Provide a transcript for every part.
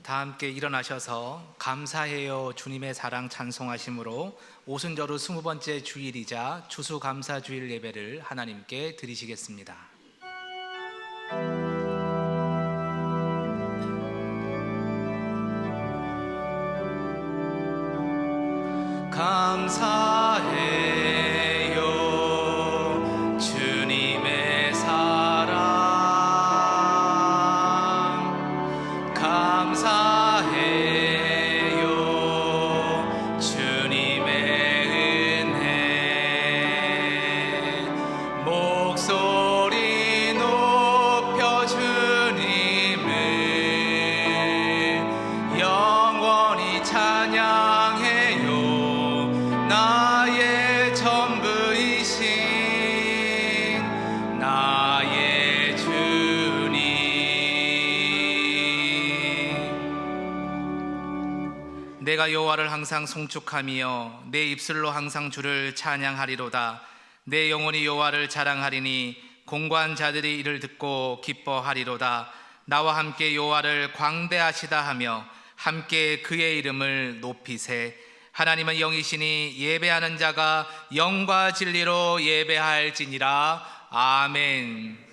다 함께 일어나셔서 감사해요 주님의 사랑 찬송하심으로 오순절후 20번째 주일이자 추수감사주일 예배를 하나님께 드리시겠습니다. 감사해요 주님의 사랑 감사해요 주님의 은혜 목소리 높여 주님을 영원히 찬양해요 나의 전부이신 나의 주님 내가 여호와를 항상 송축하며 내 입술로 항상 주를 찬양하리로다 내 영혼이 여호와를 자랑하리니 공고한 자들이 이를 듣고 기뻐하리로다 나와 함께 여호와를 광대하시다 하며 함께 그의 이름을 높이세 하나님은 영이시니 예배하는 자가 영과 진리로 예배할지니라. 아멘.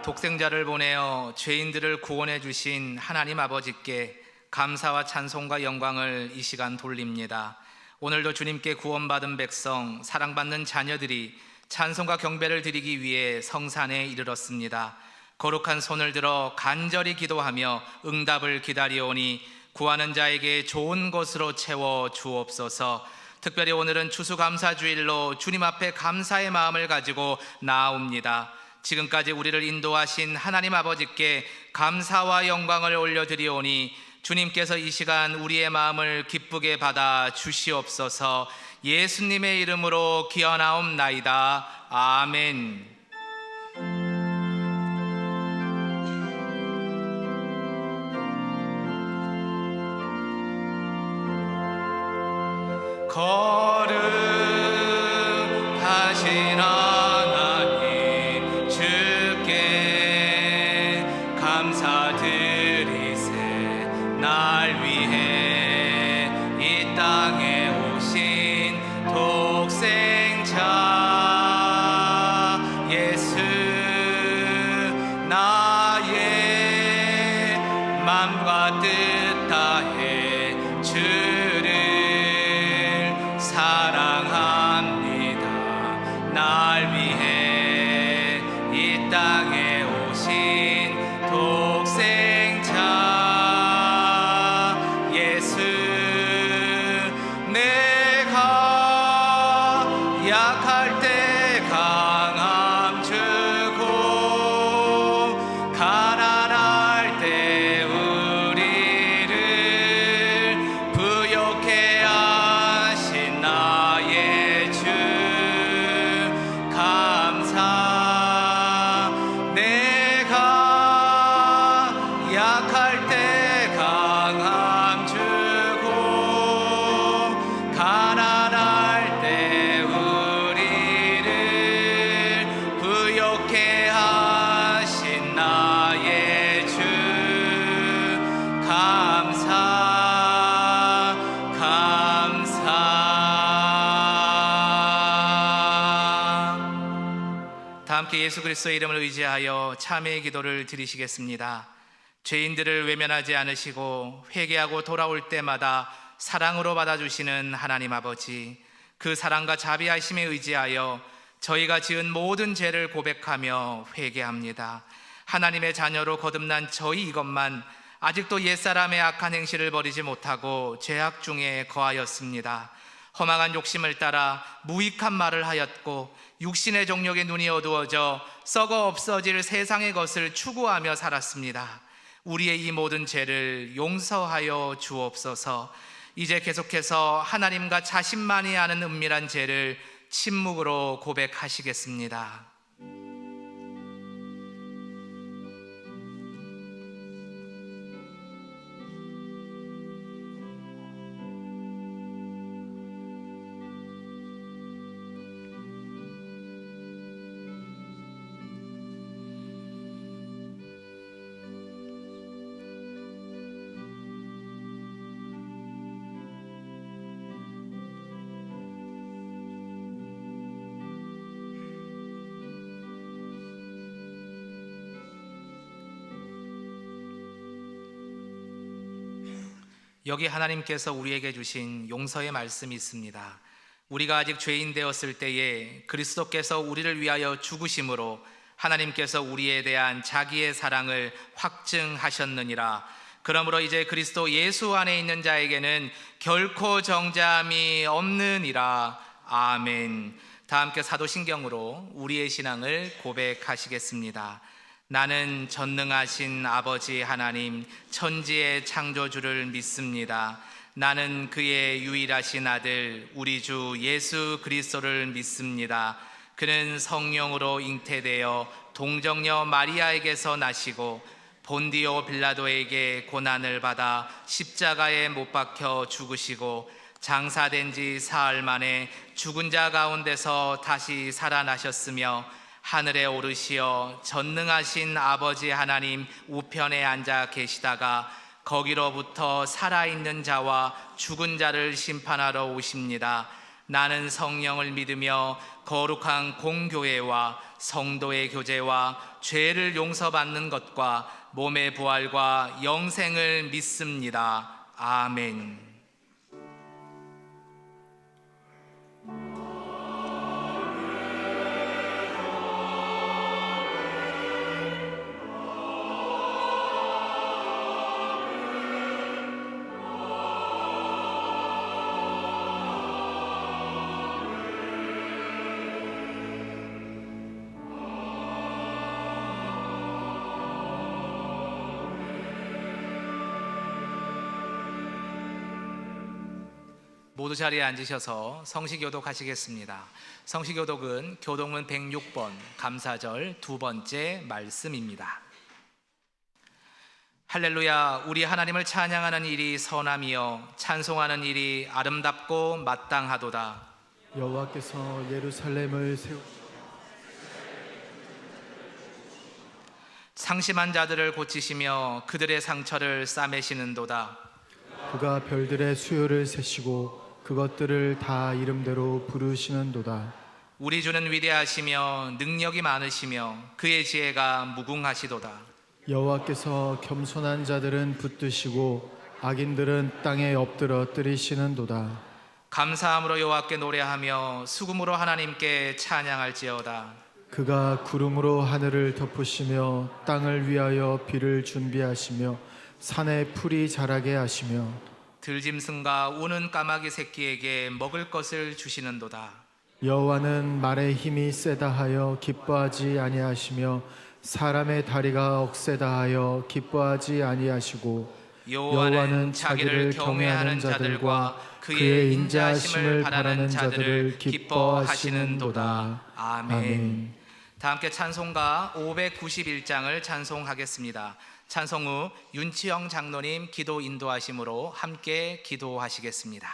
독생자를 보내어 죄인들을 구원해 주신 하나님 아버지께 감사와 찬송과 영광을 이 시간 돌립니다. 오늘도 주님께 구원받은 백성, 사랑받는 자녀들이 찬송과 경배를 드리기 위해 성산에 이르렀습니다. 거룩한 손을 들어 간절히 기도하며 응답을 기다리오니 구하는 자에게 좋은 것으로 채워 주옵소서. 특별히 오늘은 추수감사주일로 주님 앞에 감사의 마음을 가지고 나아옵니다. 지금까지 우리를 인도하신 하나님 아버지께 감사와 영광을 올려드리오니 주님께서 이 시간 우리의 마음을 기쁘게 받아 주시옵소서. 예수님의 이름으로 기원하옵나이다. 아멘. 거룩하신 하나님 주께 감사드리세 날 위해 이 땅에 오신 독생자 예수 나의 맘과 뜻 다해 주를 사랑합니다. 날 위해 이 땅에 오신 독생자 예수 내가 약할 때 강함 주고 가난할 때 우리를 부욕해 하신 나의 주 감사 내가 약할 때 강함 주고 가난할 때 우리를 부욕해 하신 나의 주 감사 다 함께 예수 그리스도의 이름을 의지하여 참회의 기도를 드리시겠습니다. 죄인들을 외면하지 않으시고 회개하고 돌아올 때마다 사랑으로 받아주시는 하나님 아버지, 그 사랑과 자비하심에 의지하여 저희가 지은 모든 죄를 고백하며 회개합니다. 하나님의 자녀로 거듭난 저희 이것만 아직도 옛사람의 악한 행실을 버리지 못하고 죄악 중에 거하였습니다. 허망한 욕심을 따라 무익한 말을 하였고 육신의 정욕에 눈이 어두워져 썩어 없어질 세상의 것을 추구하며 살았습니다. 우리의 이 모든 죄를 용서하여 주옵소서. 이제 계속해서 하나님과 자신만이 아는 은밀한 죄를 침묵으로 고백하시겠습니다. 여기 하나님께서 우리에게 주신 용서의 말씀이 있습니다. 우리가 아직 죄인 되었을 때에 그리스도께서 우리를 위하여 죽으심으로 하나님께서 우리에 대한 자기의 사랑을 확증하셨느니라. 그러므로 이제 그리스도 예수 안에 있는 자에게는 결코 정죄함이 없느니라. 아멘. 다 함께 사도신경으로 우리의 신앙을 고백하시겠습니다. 나는 전능하신 아버지 하나님 천지의 창조주를 믿습니다. 나는 그의 유일하신 아들 우리 주 예수 그리스도를 믿습니다. 그는 성령으로 잉태되어 동정녀 마리아에게서 나시고 본디오 빌라도에게 고난을 받아 십자가에 못 박혀 죽으시고 장사된 지 사흘 만에 죽은 자 가운데서 다시 살아나셨으며 하늘에 오르시어 전능하신 아버지 하나님 우편에 앉아 계시다가 거기로부터 살아있는 자와 죽은 자를 심판하러 오십니다. 나는 성령을 믿으며 거룩한 공교회와 성도의 교제와 죄를 용서받는 것과 몸의 부활과 영생을 믿습니다. 아멘. 모두 자리에 앉으셔서 성시교독 하시겠습니다. 성시교독은 교독문 106번 감사절 두 번째 말씀입니다. 할렐루야. 우리 하나님을 찬양하는 일이 선함이요 찬송하는 일이 아름답고 마땅하도다. 여호와께서 예루살렘을 상심한 자들을 고치시며 그들의 상처를 싸매시는도다. 그가 별들의 수요를 세시고 그것들을 다 이름대로 부르시는도다. 우리 주는 위대하시며 능력이 많으시며 그의 지혜가 무궁하시도다. 여호와께서 겸손한 자들은 붙드시고 악인들은 땅에 엎드러 뜨리시는도다. 감사함으로 여호와께 노래하며 수금으로 하나님께 찬양할지어다. 그가 구름으로 하늘을 덮으시며 땅을 위하여 비를 준비하시며 산에 풀이 자라게 하시며 들짐승과 우는 까마귀 새끼에게 먹을 것을 주시는도다. 여호와는 말의 힘이 세다 하여 기뻐하지 아니하시며 사람의 다리가 억세다 하여 기뻐하지 아니하시고 여호와는 자기를 경외하는 자들과 그의 인자하심을 바라는 자들을 기뻐하시는도다. 아멘. 다 함께 찬송가 591장을 찬송하겠습니다. 찬송 후 윤치영 장로님 기도 인도하심으로 함께 기도하시겠습니다.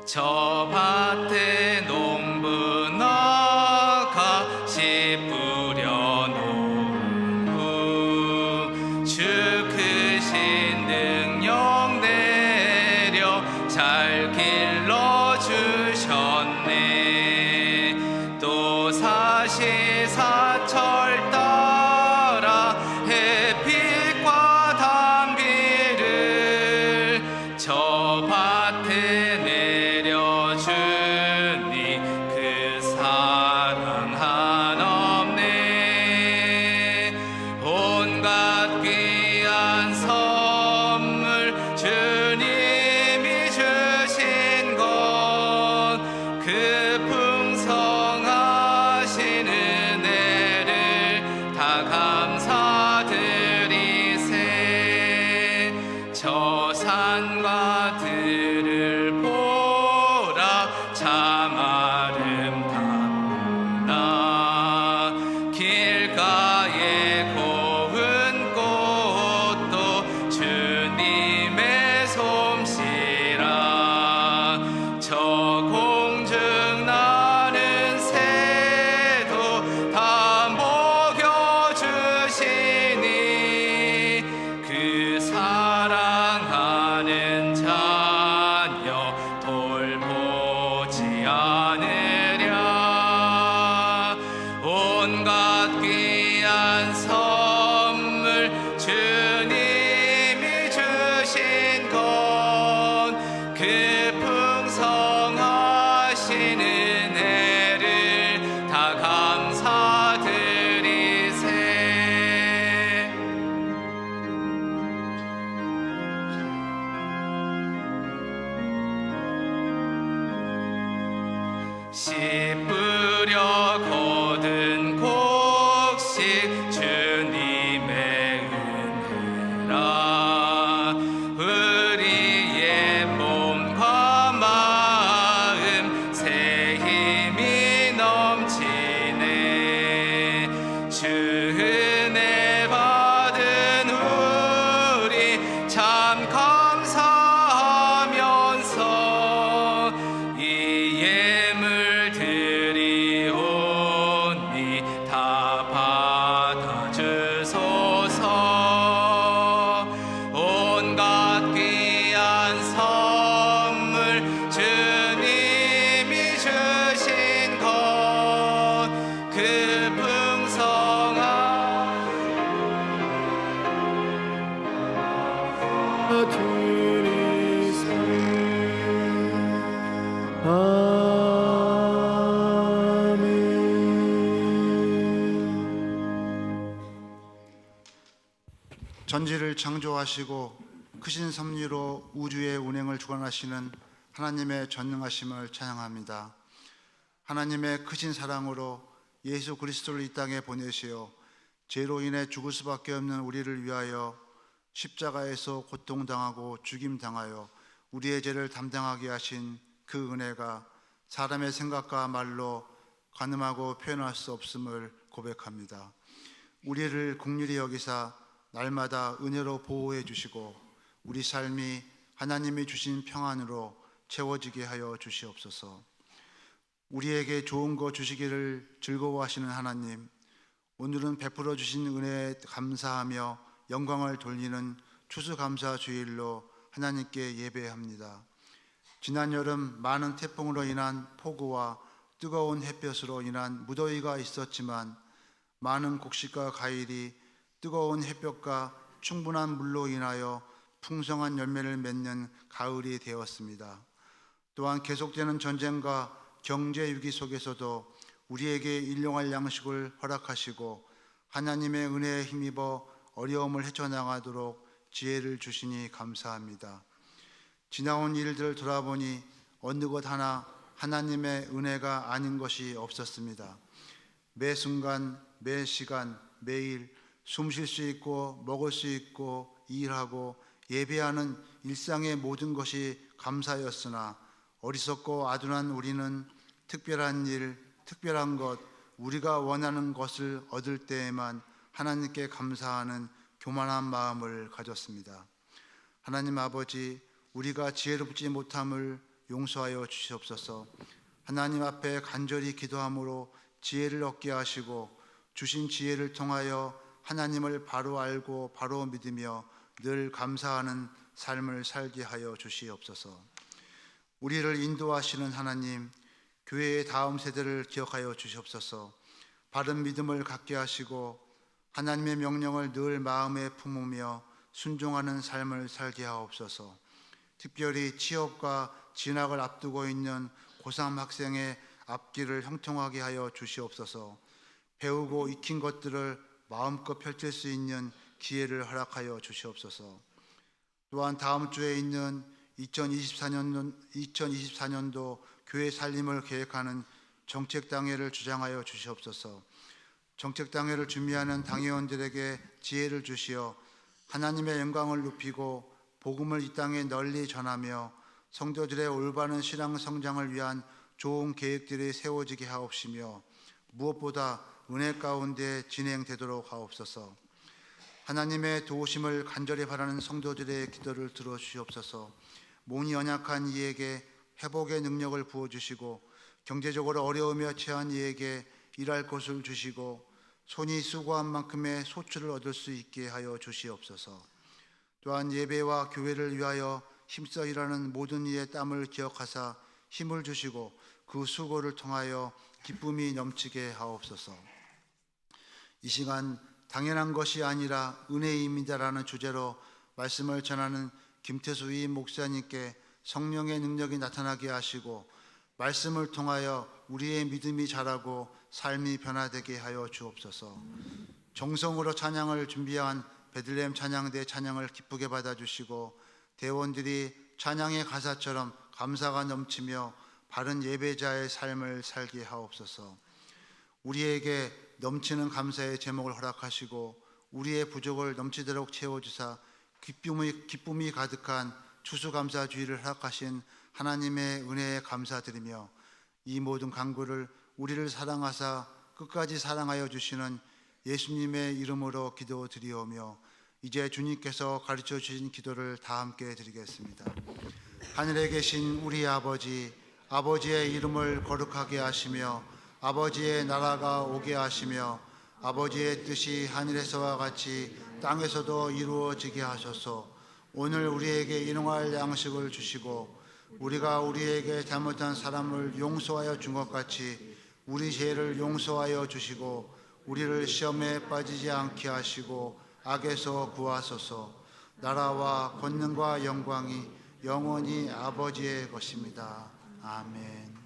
저 밭에 농부 나가 씨 뿌려놓은 후 주 크신 능력 내려 잘 길러주셨네. 또 사시사철 따라 햇빛과 단비를 저 밭에 내려주니 그 사랑 한없네. 길가에 고운 꽃도 주님의 솜씨라. 저 공중 나는 새도 다 먹여주시니 그 사랑하는 자녀 돌보지 않으랴. 온갖 귀한 선물 주님이 주신 것 그 풍성하신 은혜를 다 감사드리세. 씨 뿌려 거둔 곡식 주님의 은혜라. 우리의 몸과 마음 새 힘이 넘치네. 주 은혜 받은 우리 참 감사하면서 이 예물 드리오니 다 받아주소서. 온갖 귀한 선물 주님이 주신 것 그 풍성한 드리세. 아멘. 전지를 창조하시고 크신 섭리로 우주의 운행을 주관하시는 하나님의 전능하심을 찬양합니다. 하나님의 크신 사랑으로 예수 그리스도를 이 땅에 보내시어 죄로 인해 죽을 수밖에 없는 우리를 위하여 십자가에서 고통당하고 죽임당하여 우리의 죄를 담당하게 하신 그 은혜가 사람의 생각과 말로 가늠하고 표현할 수 없음을 고백합니다. 우리를 긍휼히 여기사 날마다 은혜로 보호해 주시고 우리 삶이 하나님이 주신 평안으로 채워지게 하여 주시옵소서. 우리에게 좋은 거 주시기를 즐거워하시는 하나님, 오늘은 베풀어 주신 은혜에 감사하며 영광을 돌리는 추수감사 주일로 하나님께 예배합니다. 지난 여름 많은 태풍으로 인한 폭우와 뜨거운 햇볕으로 인한 무더위가 있었지만 많은 곡식과 과일이 뜨거운 햇볕과 충분한 물로 인하여 풍성한 열매를 맺는 가을이 되었습니다. 또한 계속되는 전쟁과 경제 위기 속에서도 우리에게 일용할 양식을 허락하시고 하나님의 은혜에 힘입어 어려움을 헤쳐나가도록 지혜를 주시니 감사합니다. 지나온 일들을 돌아보니 어느 것 하나 하나님의 은혜가 아닌 것이 없었습니다. 매 순간, 매 시간, 매일 숨 쉴 수 있고 먹을 수 있고 일하고 예배하는 일상의 모든 것이 감사였으나 어리석고 아둔한 우리는 특별한 일, 특별한 것, 우리가 원하는 것을 얻을 때에만 하나님께 감사하는 교만한 마음을 가졌습니다. 하나님 아버지, 우리가 지혜롭지 못함을 용서하여 주시옵소서. 하나님 앞에 간절히 기도함으로 지혜를 얻게 하시고 주신 지혜를 통하여 하나님을 바로 알고 바로 믿으며 늘 감사하는 삶을 살게 하여 주시옵소서. 우리를 인도하시는 하나님, 교회의 다음 세대를 기억하여 주시옵소서. 바른 믿음을 갖게 하시고 하나님의 명령을 늘 마음에 품으며 순종하는 삶을 살게 하옵소서. 특별히 취업과 진학을 앞두고 있는 고3 학생의 앞길을 형통하게 하여 주시옵소서. 배우고 익힌 것들을 마음껏 펼칠 수 있는 기회를 허락하여 주시옵소서. 또한 다음 주에 있는 2024년도 교회 살림을 계획하는 정책당회를 주장하여 주시옵소서. 정책당회를 준비하는 당회원들에게 지혜를 주시어 하나님의 영광을 높이고 복음을 이 땅에 널리 전하며 성도들의 올바른 신앙 성장을 위한 좋은 계획들이 세워지게 하옵시며 무엇보다 은혜 가운데 진행되도록 하옵소서. 하나님의 도우심을 간절히 바라는 성도들의 기도를 들어주시옵소서. 몸이 연약한 이에게 회복의 능력을 부어주시고, 경제적으로 어려우며 처한 이에게 일할 곳을 주시고, 손이 수고한 만큼의 소출을 얻을 수 있게 하여 주시옵소서. 또한 예배와 교회를 위하여 힘써 일하는 모든 이의 땀을 기억하사 힘을 주시고, 그 수고를 통하여 기쁨이 넘치게 하옵소서. 이 시간 당연한 것이 아니라 은혜입니다라는 주제로 말씀을 전하는 김태수 위 목사님께 성령의 능력이 나타나게 하시고, 말씀을 통하여 우리의 믿음이 자라고 삶이 변화되게 하여 주옵소서. 정성으로 찬양을 준비한 베들레헴 찬양대 찬양을 기쁘게 받아주시고, 대원들이 찬양의 가사처럼 감사가 넘치며 바른 예배자의 삶을 살게 하옵소서. 우리에게 넘치는 감사의 제목을 허락하시고, 우리의 부족을 넘치도록 채워주사 기쁨이 가득한 추수감사주의를 허락하신 하나님의 은혜에 감사드리며, 이 모든 간구를 우리를 사랑하사 끝까지 사랑하여 주시는 예수님의 이름으로 기도드리오며, 이제 주님께서 가르쳐 주신 기도를 다 함께 드리겠습니다. 하늘에 계신 우리 아버지, 아버지의 이름을 거룩하게 하시며 아버지의 나라가 오게 하시며, 아버지의 뜻이 하늘에서와 같이 땅에서도 이루어지게 하소서. 오늘 우리에게 일용할 양식을 주시고, 우리가 우리에게 잘못한 사람을 용서하여 준 것 같이 우리 죄를 용서하여 주시고, 우리를 시험에 빠지지 않게 하시고 악에서 구하소서. 나라와 권능과 영광이 영원히 아버지의 것입니다. 아멘.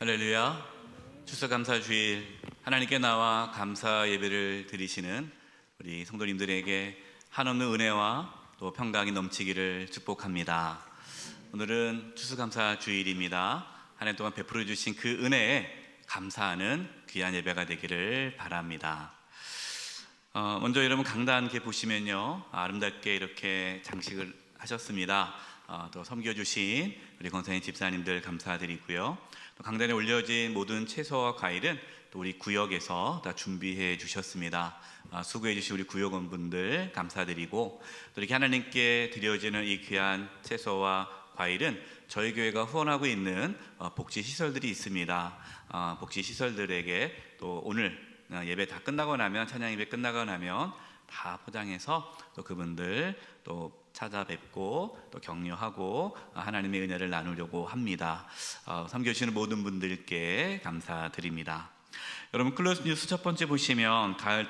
할렐루야. 추수감사주일 하나님께 나와 감사 예배를 드리시는 우리 성도님들에게 한없는 은혜와 또 평강이 넘치기를 축복합니다. 오늘은 추수감사주일입니다. 한 해 동안 베풀어 주신 그 은혜에 감사하는 귀한 예배가 되기를 바랍니다. 먼저 여러분 강단 이렇게 보시면요, 아름답게 이렇게 장식을 하셨습니다. 또 섬겨주신 우리 권사님 집사님들 감사드리고요. 또 강단에 올려진 모든 채소와 과일은 또 우리 구역에서 다 준비해 주셨습니다. 수고해 주신 우리 구역원분들 감사드리고, 또 이렇게 하나님께 드려지는 이 귀한 채소와 과일은 저희 교회가 후원하고 있는 복지시설들이 있습니다. 복지시설들에게 또 오늘 예배 다 끝나고 나면, 찬양 예배 끝나고 나면 다 포장해서 또 그분들 또 찾아뵙고 또 격려하고 하나님의 은혜를 나누려고 합니다. 섬겨주시는 모든 분들께 감사드립니다. 여러분, 클로스 뉴스 첫 번째 보시면 가을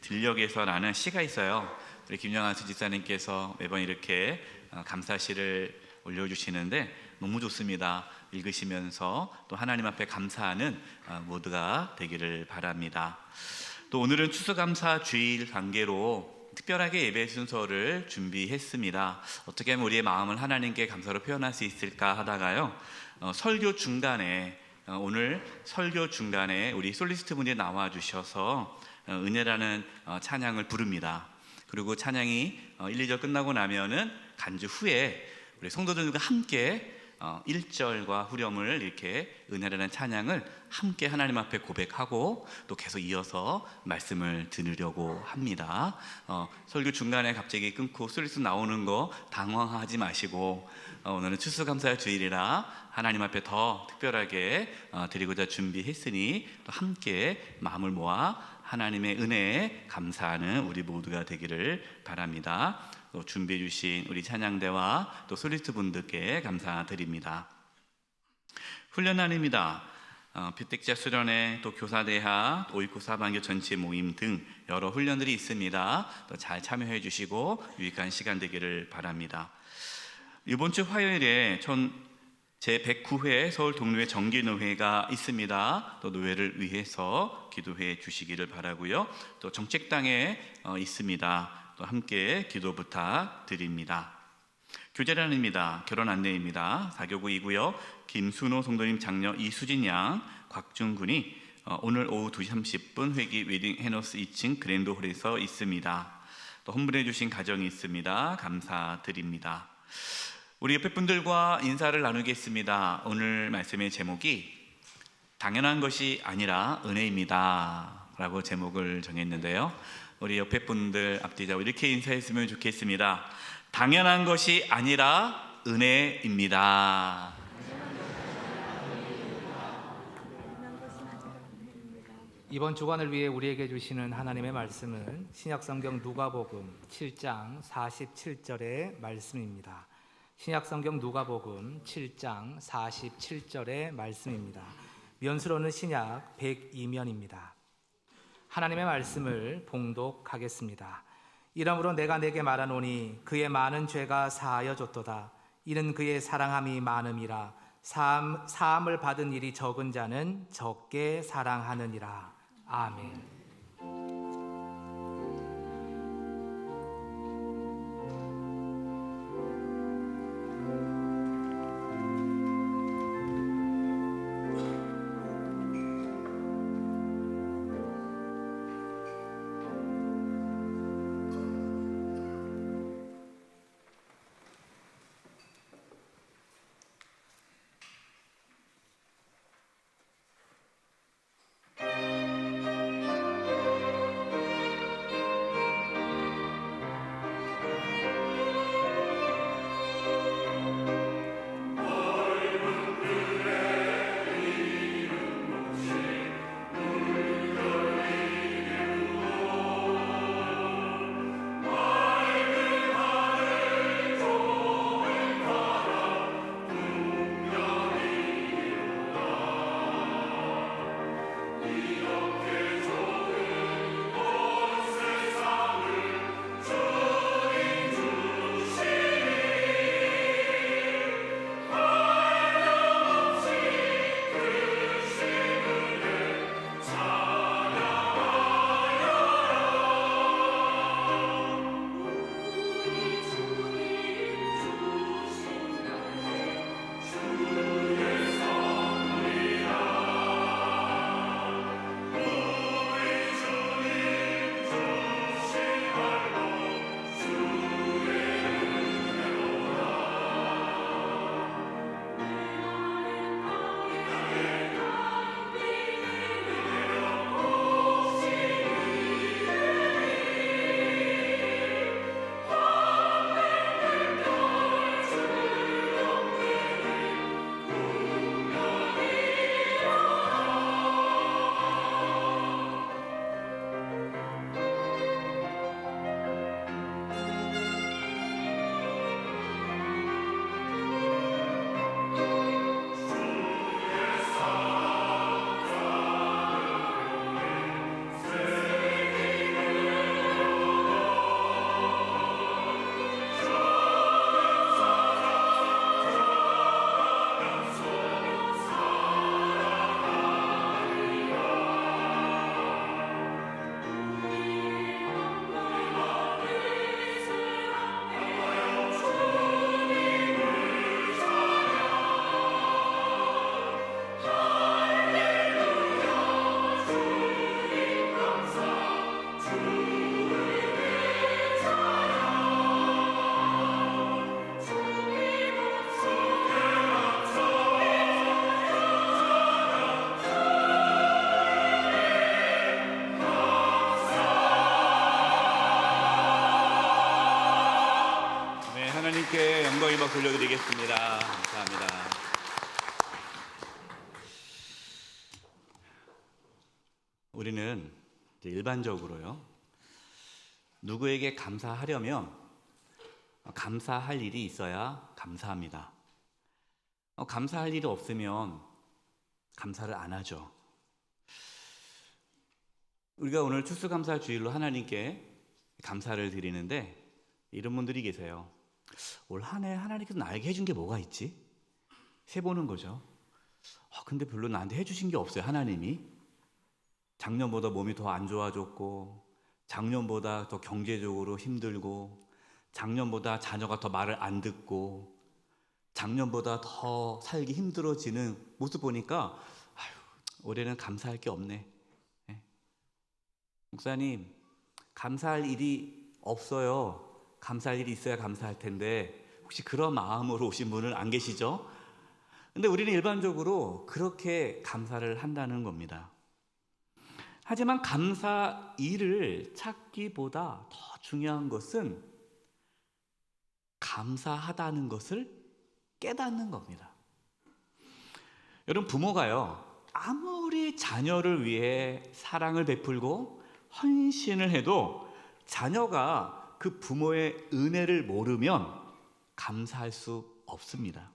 들녘에서라는 시가 있어요. 우리 김영환 수집사님께서 매번 이렇게 감사시를 올려주시는데 너무 좋습니다. 읽으시면서 또 하나님 앞에 감사하는 모두가 되기를 바랍니다. 또 오늘은 추수감사 주일 관계로 특별하게 예배 순서를 준비했습니다. 어떻게 하면 우리의 마음을 하나님께 감사로 표현할 수 있을까 하다가요, 설교 중간에 오늘 설교 중간에 우리 솔리스트 분이 나와 주셔서 은혜라는 찬양을 부릅니다. 그리고 찬양이 1, 2절 끝나고 나면은 간주 후에 우리 성도들과 함께 1절과 후렴을 이렇게 은혜라는 찬양을 함께 하나님 앞에 고백하고 또 계속 이어서 말씀을 들으려고 합니다. 설교 중간에 갑자기 끊고 솔리스 나오는 거 당황하지 마시고, 오늘은 추수감사의 주일이라 하나님 앞에 더 특별하게 드리고자 준비했으니 또 함께 마음을 모아 하나님의 은혜에 감사하는 우리 모두가 되기를 바랍니다. 또 준비해 주신 우리 찬양대와 또 솔리스트 분들께 감사드립니다. 훈련단입니다. 피택자 수련회, 또 교사대학, 오이쿠 사반교 전체 모임 등 여러 훈련들이 있습니다. 또 잘 참여해 주시고 유익한 시간 되기를 바랍니다. 이번 주 화요일에 제109회 서울 동료회 정기노회가 있습니다. 또 노회를 위해서 기도해 주시기를 바라고요. 또 정책당에 있습니다. 또 함께 기도 부탁드립니다. 교제란입니다. 결혼 안내입니다. 4교구이고요. 김순호 성도님 장녀 이수진 양, 곽중군이 오늘 오후 2시 30분 회기 웨딩 해너스 2층 그랜드홀에서 있습니다. 또 헌물해 주신 가정이 있습니다. 감사드립니다. 우리 옆에 분들과 인사를 나누겠습니다. 오늘 말씀의 제목이 당연한 것이 아니라 은혜입니다 라고 제목을 정했는데요. 우리 옆에 분들 앞뒤자고 이렇게 인사했으면 좋겠습니다. 당연한 것이 아니라 은혜입니다. 이번 주간을 위해 우리에게 주시는 하나님의 말씀은 신약성경 누가복음 7장 47절의 말씀입니다. 신약성경 누가복음 7장 47절의 말씀입니다. 면수로는 신약 102면입니다. 하나님의 말씀을 봉독하겠습니다. 이러므로 내가 내게 말하노니 그의 많은 죄가 사하여졌도다. 이는 그의 사랑함이 많음이라. 사함을 받은 일이 적은 자는 적게 사랑하느니라. 아멘. 하나님께 영광의 박 돌려드리겠습니다. 감사합니다. 우리는 일반적으로요, 누구에게 감사하려면 감사할 일이 있어야 감사합니다. 감사할 일이 없으면 감사를 안 하죠. 우리가 오늘 추수감사 주일로 하나님께 감사를 드리는데 이런 분들이 계세요. 올 한 해 하나님께서 나에게 해준 게 뭐가 있지? 세보는 거죠. 근데 별로 나한테 해주신 게 없어요. 하나님이 작년보다 몸이 더 안 좋아졌고, 작년보다 더 경제적으로 힘들고, 작년보다 자녀가 더 말을 안 듣고, 작년보다 더 살기 힘들어지는 모습 보니까 올해는 감사할 게 없네. 목사님, 감사할 일이 없어요. 감사할 일이 있어야 감사할 텐데 혹시 그런 마음으로 오신 분은 안 계시죠? 근데 우리는 일반적으로 그렇게 감사를 한다는 겁니다. 하지만 감사 일을 찾기보다 더 중요한 것은 감사하다는 것을 깨닫는 겁니다. 여러분, 부모가요, 아무리 자녀를 위해 사랑을 베풀고 헌신을 해도 자녀가 그 부모의 은혜를 모르면 감사할 수 없습니다.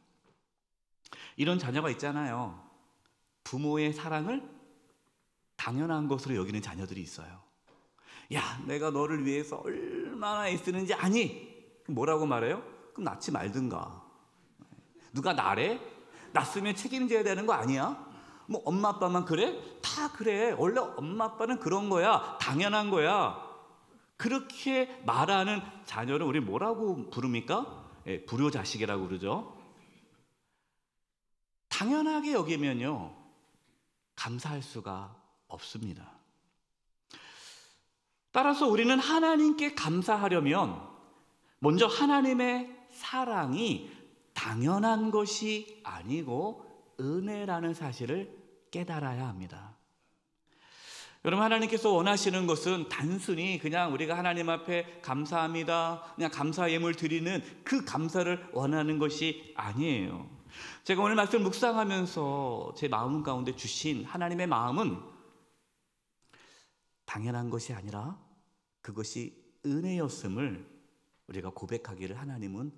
이런 자녀가 있잖아요. 부모의 사랑을 당연한 것으로 여기는 자녀들이 있어요. 야, 내가 너를 위해서 얼마나 애쓰는지 아니? 뭐라고 말해요? 그럼 낳지 말든가. 누가 나래? 낳았으면 책임져야 되는 거 아니야? 뭐 엄마 아빠만 그래? 다 그래. 원래 엄마 아빠는 그런 거야. 당연한 거야. 그렇게 말하는 자녀를 우리 뭐라고 부릅니까? 불효자식이라고 그러죠. 당연하게 여기면요, 감사할 수가 없습니다. 따라서 우리는 하나님께 감사하려면 먼저 하나님의 사랑이 당연한 것이 아니고 은혜라는 사실을 깨달아야 합니다. 여러분, 하나님께서 원하시는 것은 단순히 그냥 우리가 하나님 앞에 감사합니다, 그냥 감사 예물 드리는 그 감사를 원하는 것이 아니에요. 제가 오늘 말씀 묵상하면서 제 마음 가운데 주신 하나님의 마음은 당연한 것이 아니라 그것이 은혜였음을 우리가 고백하기를 하나님은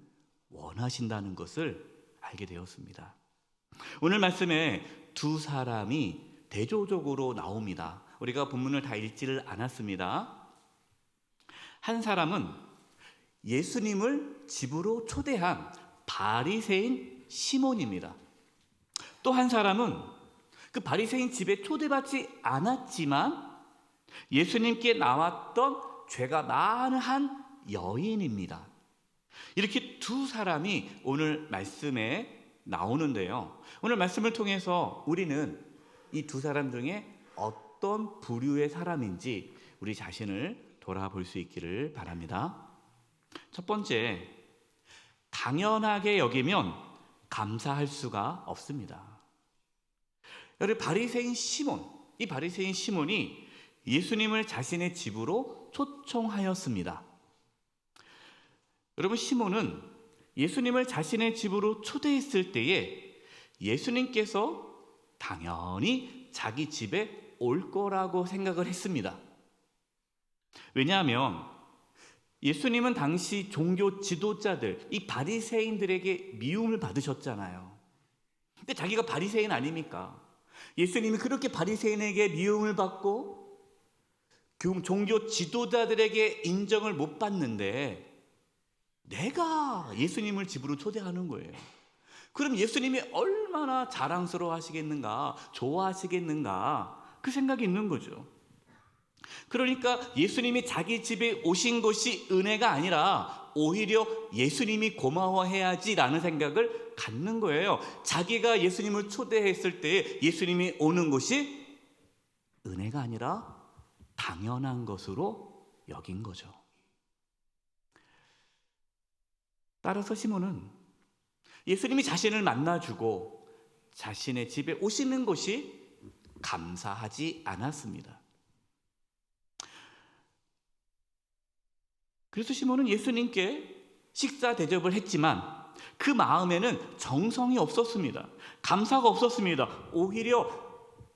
원하신다는 것을 알게 되었습니다. 오늘 말씀에 두 사람이 대조적으로 나옵니다. 우리가 본문을 다 읽지를 않았습니다. 한 사람은 예수님을 집으로 초대한 바리새인 시몬입니다. 또 한 사람은 그 바리새인 집에 초대받지 않았지만 예수님께 나왔던 죄가 많은 한 여인입니다. 이렇게 두 사람이 오늘 말씀에 나오는데요, 오늘 말씀을 통해서 우리는 이 두 사람 중에 어떤 부류의 사람인지 우리 자신을 돌아볼 수 있기를 바랍니다. 첫 번째, 당연하게 여기면 감사할 수가 없습니다. 여러분, 바리새인 시몬, 이 바리새인 시몬이 예수님을 자신의 집으로 초청하였습니다. 여러분, 시몬은 예수님을 자신의 집으로 초대했을 때에 예수님께서 당연히 자기 집에 올 거라고 생각을 했습니다. 왜냐하면 예수님은 당시 종교 지도자들, 이 바리새인들에게 미움을 받으셨잖아요. 근데 자기가 바리새인 아닙니까? 예수님이 그렇게 바리새인에게 미움을 받고 종교 지도자들에게 인정을 못 받는데 내가 예수님을 집으로 초대하는 거예요. 그럼 예수님이 얼마나 자랑스러워 하시겠는가, 좋아하시겠는가, 그 생각이 있는 거죠. 그러니까 예수님이 자기 집에 오신 것이 은혜가 아니라 오히려 예수님이 고마워해야지라는 생각을 갖는 거예요. 자기가 예수님을 초대했을 때 예수님이 오는 것이 은혜가 아니라 당연한 것으로 여긴 거죠. 따라서 시몬은 예수님이 자신을 만나주고 자신의 집에 오시는 것이 감사하지 않았습니다. 그래서 시몬은 예수님께 식사 대접을 했지만 그 마음에는 정성이 없었습니다. 감사가 없었습니다. 오히려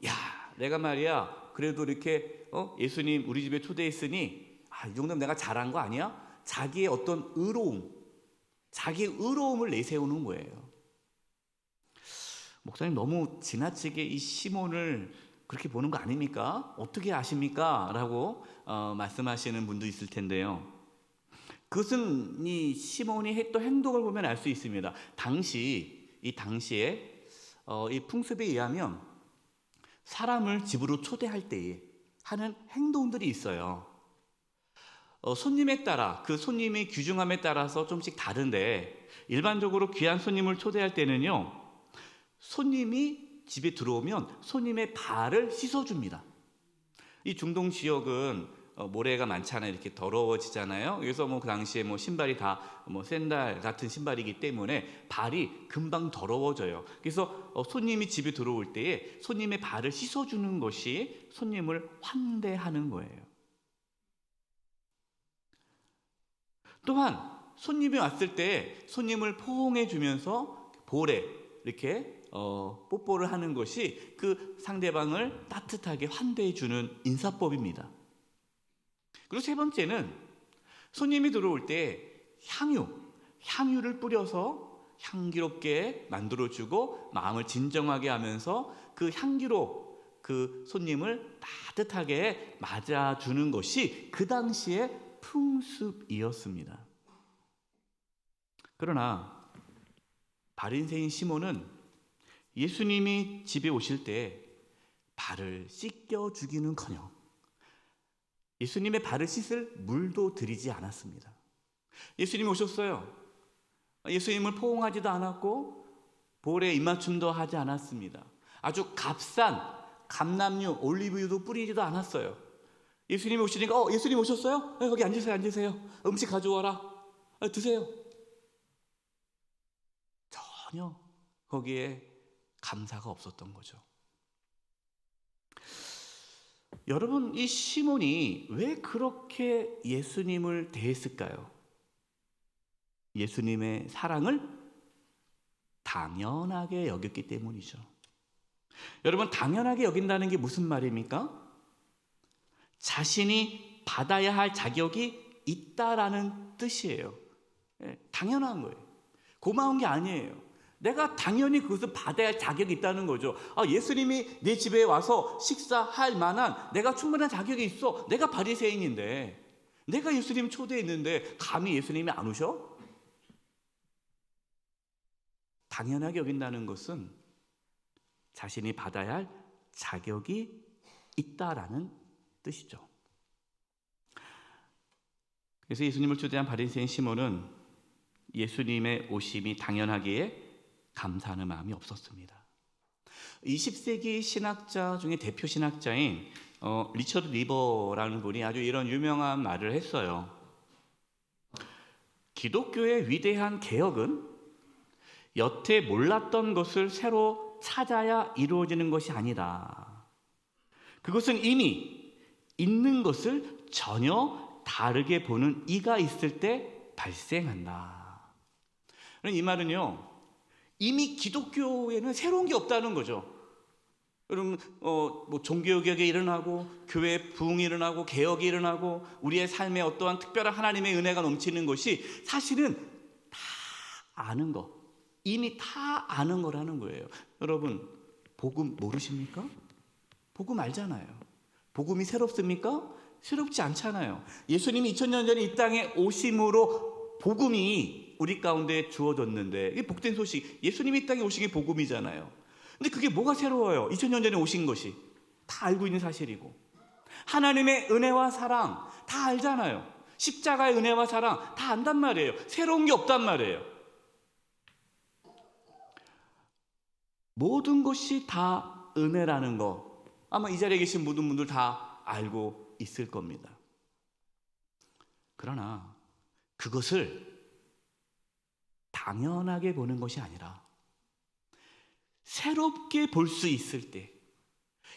야, 내가 말이야 그래도 이렇게 예수님 우리 집에 초대했으니 이 정도면 내가 잘한 거 아니야? 자기의 어떤 의로움, 자기의 의로움을 내세우는 거예요. 목사님 너무 지나치게 이 시몬을 그렇게 보는 거 아닙니까? 어떻게 아십니까? 라고 말씀하시는 분도 있을 텐데요. 그것은 이 시몬이 했던 행동을 보면 알 수 있습니다. 이 당시에 이 풍습에 의하면 사람을 집으로 초대할 때에 하는 행동들이 있어요. 손님에 따라, 그 손님의 귀중함에 따라서 좀씩 다른데, 일반적으로 귀한 손님을 초대할 때는요, 손님이 집에 들어오면 손님의 발을 씻어줍니다. 이 중동 지역은 모래가 많잖아요. 이렇게 더러워지잖아요. 그래서 그 당시에 신발이 다 샌들 같은 신발이기 때문에 발이 금방 더러워져요. 그래서 손님이 집에 들어올 때에 손님의 발을 씻어주는 것이 손님을 환대하는 거예요. 또한 손님이 왔을 때 손님을 포옹해 주면서 볼에 이렇게 뽀뽀를 하는 것이 그 상대방을 따뜻하게 환대해 주는 인사법입니다. 그리고 세 번째는 손님이 들어올 때 향유를 뿌려서 향기롭게 만들어주고 마음을 진정하게 하면서 그 향기로 그 손님을 따뜻하게 맞아주는 것이 그 당시의 풍습이었습니다. 그러나 바리새인 시몬은 예수님이 집에 오실 때 발을 씻겨주기는커녕 예수님의 발을 씻을 물도 드리지 않았습니다. 예수님이 오셨어요. 예수님을 포옹하지도 않았고 볼에 입맞춤도 하지 않았습니다. 아주 값싼 감람류, 올리브유도 뿌리지도 않았어요. 예수님이 오시니까 예수님 오셨어요? 거기 앉으세요. 음식 가져와라. 드세요. 전혀 거기에 감사가 없었던 거죠. 여러분, 이 시몬이 왜 그렇게 예수님을 대했을까요? 예수님의 사랑을 당연하게 여겼기 때문이죠. 여러분, 당연하게 여긴다는 게 무슨 말입니까? 자신이 받아야 할 자격이 있다라는 뜻이에요. 당연한 거예요. 고마운 게 아니에요. 내가 당연히 그것을 받아야 할 자격이 있다는 거죠. 예수님이 내 집에 와서 식사할 만한 내가 충분한 자격이 있어. 내가 바리새인인데, 내가 예수님 초대했는데 감히 예수님이 안 오셔? 당연하게 여긴다는 것은 자신이 받아야 할 자격이 있다라는 뜻이죠. 그래서 예수님을 초대한 바리새인 시몬은 예수님의 오심이 당연하기에 감사하는 마음이 없었습니다. 20세기 신학자 중에 대표 신학자인 리처드 리버라는 분이 아주 이런 유명한 말을 했어요. 기독교의 위대한 개혁은 여태 몰랐던 것을 새로 찾아야 이루어지는 것이 아니다. 그것은 이미 있는 것을 전혀 다르게 보는 이가 있을 때 발생한다. 이 말은요, 이미 기독교에는 새로운 게 없다는 거죠. 여러분, 종교개혁이 일어나고 교회 부흥이 일어나고 개혁이 일어나고 우리의 삶에 어떠한 특별한 하나님의 은혜가 넘치는 것이 사실은 다 아는 거, 이미 다 아는 거라는 거예요. 여러분, 복음 모르십니까? 복음 알잖아요. 복음이 새롭습니까? 새롭지 않잖아요. 예수님이 2000년 전에 이 땅에 오심으로 복음이 우리 가운데 주어졌는데, 이게 복된 소식, 예수님이 이 땅에 오신 게 복음이잖아요. 근데 그게 뭐가 새로워요? 2000년 전에 오신 것이 다 알고 있는 사실이고, 하나님의 은혜와 사랑 다 알잖아요. 십자가의 은혜와 사랑 다 안단 말이에요. 새로운 게 없단 말이에요. 모든 것이 다 은혜라는 거 아마 이 자리에 계신 모든 분들 다 알고 있을 겁니다. 그러나 그것을 당연하게 보는 것이 아니라 새롭게 볼 수 있을 때,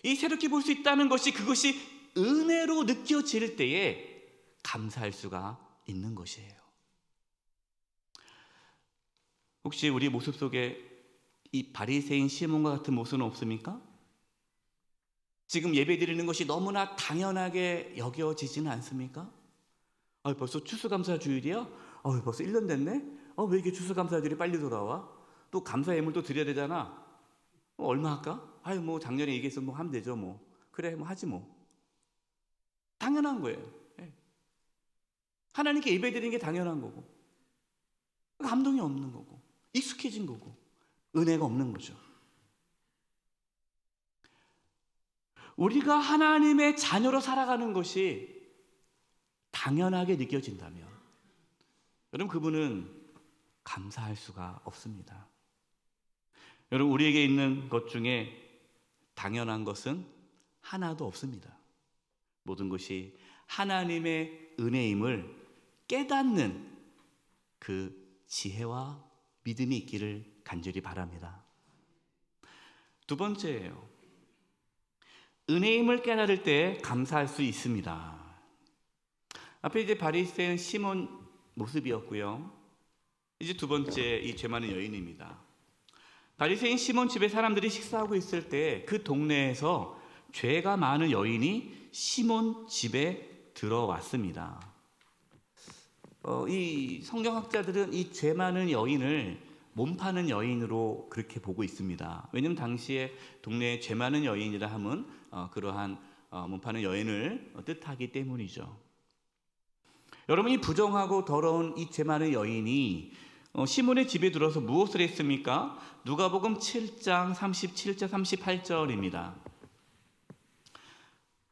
이 새롭게 볼 수 있다는 것이 그것이 은혜로 느껴질 때에 감사할 수가 있는 것이에요. 혹시 우리 모습 속에 이 바리새인 시몬과 같은 모습은 없습니까? 지금 예배드리는 것이 너무나 당연하게 여겨지지는 않습니까? 벌써 추수감사 주일이야? 벌써 1년 됐네? 왜 이렇게 추수감사주일이 빨리 돌아와? 또 감사 예물도 드려야 되잖아. 얼마 할까? 아유, 뭐 작년에 얘기해서 뭐 하면 되죠. 뭐 그래, 뭐 하지 뭐. 당연한 거예요. 예. 하나님께 예배드리는 게 당연한 거고, 감동이 없는 거고, 익숙해진 거고, 은혜가 없는 거죠. 우리가 하나님의 자녀로 살아가는 것이 당연하게 느껴진다면 여러분, 그분은 감사할 수가 없습니다. 여러분, 우리에게 있는 것 중에 당연한 것은 하나도 없습니다. 모든 것이 하나님의 은혜임을 깨닫는 그 지혜와 믿음이 있기를 간절히 바랍니다. 두 번째예요. 은혜임을 깨달을 때 감사할 수 있습니다. 앞에 이제 바리새인 시몬 모습이었고요. 이제 두 번째, 이 죄 많은 여인입니다. 바리새인 시몬 집에 사람들이 식사하고 있을 때 그 동네에서 죄가 많은 여인이 시몬 집에 들어왔습니다. 이 성경학자들은 이 죄 많은 여인을 몸 파는 여인으로 그렇게 보고 있습니다. 왜냐하면 당시에 동네에 죄 많은 여인이라 함은 그러한 몸 파는 여인을 뜻하기 때문이죠. 여러분, 이 부정하고 더러운 이 죄 많은 여인이 시몬의 집에 들어서 무엇을 했습니까? 누가복음 7장 37절 38절입니다.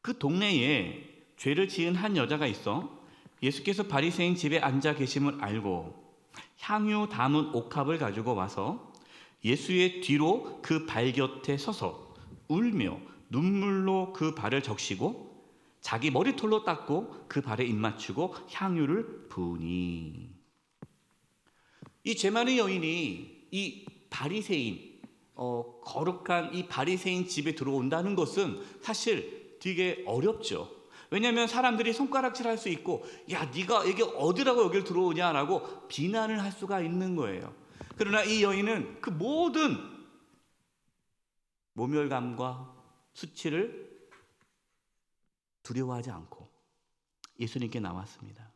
그 동네에 죄를 지은 한 여자가 있어 예수께서 바리새인 집에 앉아 계심을 알고 향유 담은 옥합을 가지고 와서 예수의 뒤로 그 발 곁에 서서 울며 눈물로 그 발을 적시고 자기 머리털로 닦고 그 발에 입 맞추고 향유를 부으니. 이 죄 많은 여인이 이 바리새인, 거룩한 이 바리새인 집에 들어온다는 것은 사실 되게 어렵죠. 왜냐하면 사람들이 손가락질할 수 있고, 야, 네가 여기 어디라고 여기를 들어오냐라고 비난을 할 수가 있는 거예요. 그러나 이 여인은 그 모든 모멸감과 수치를 두려워하지 않고 예수님께 나왔습니다.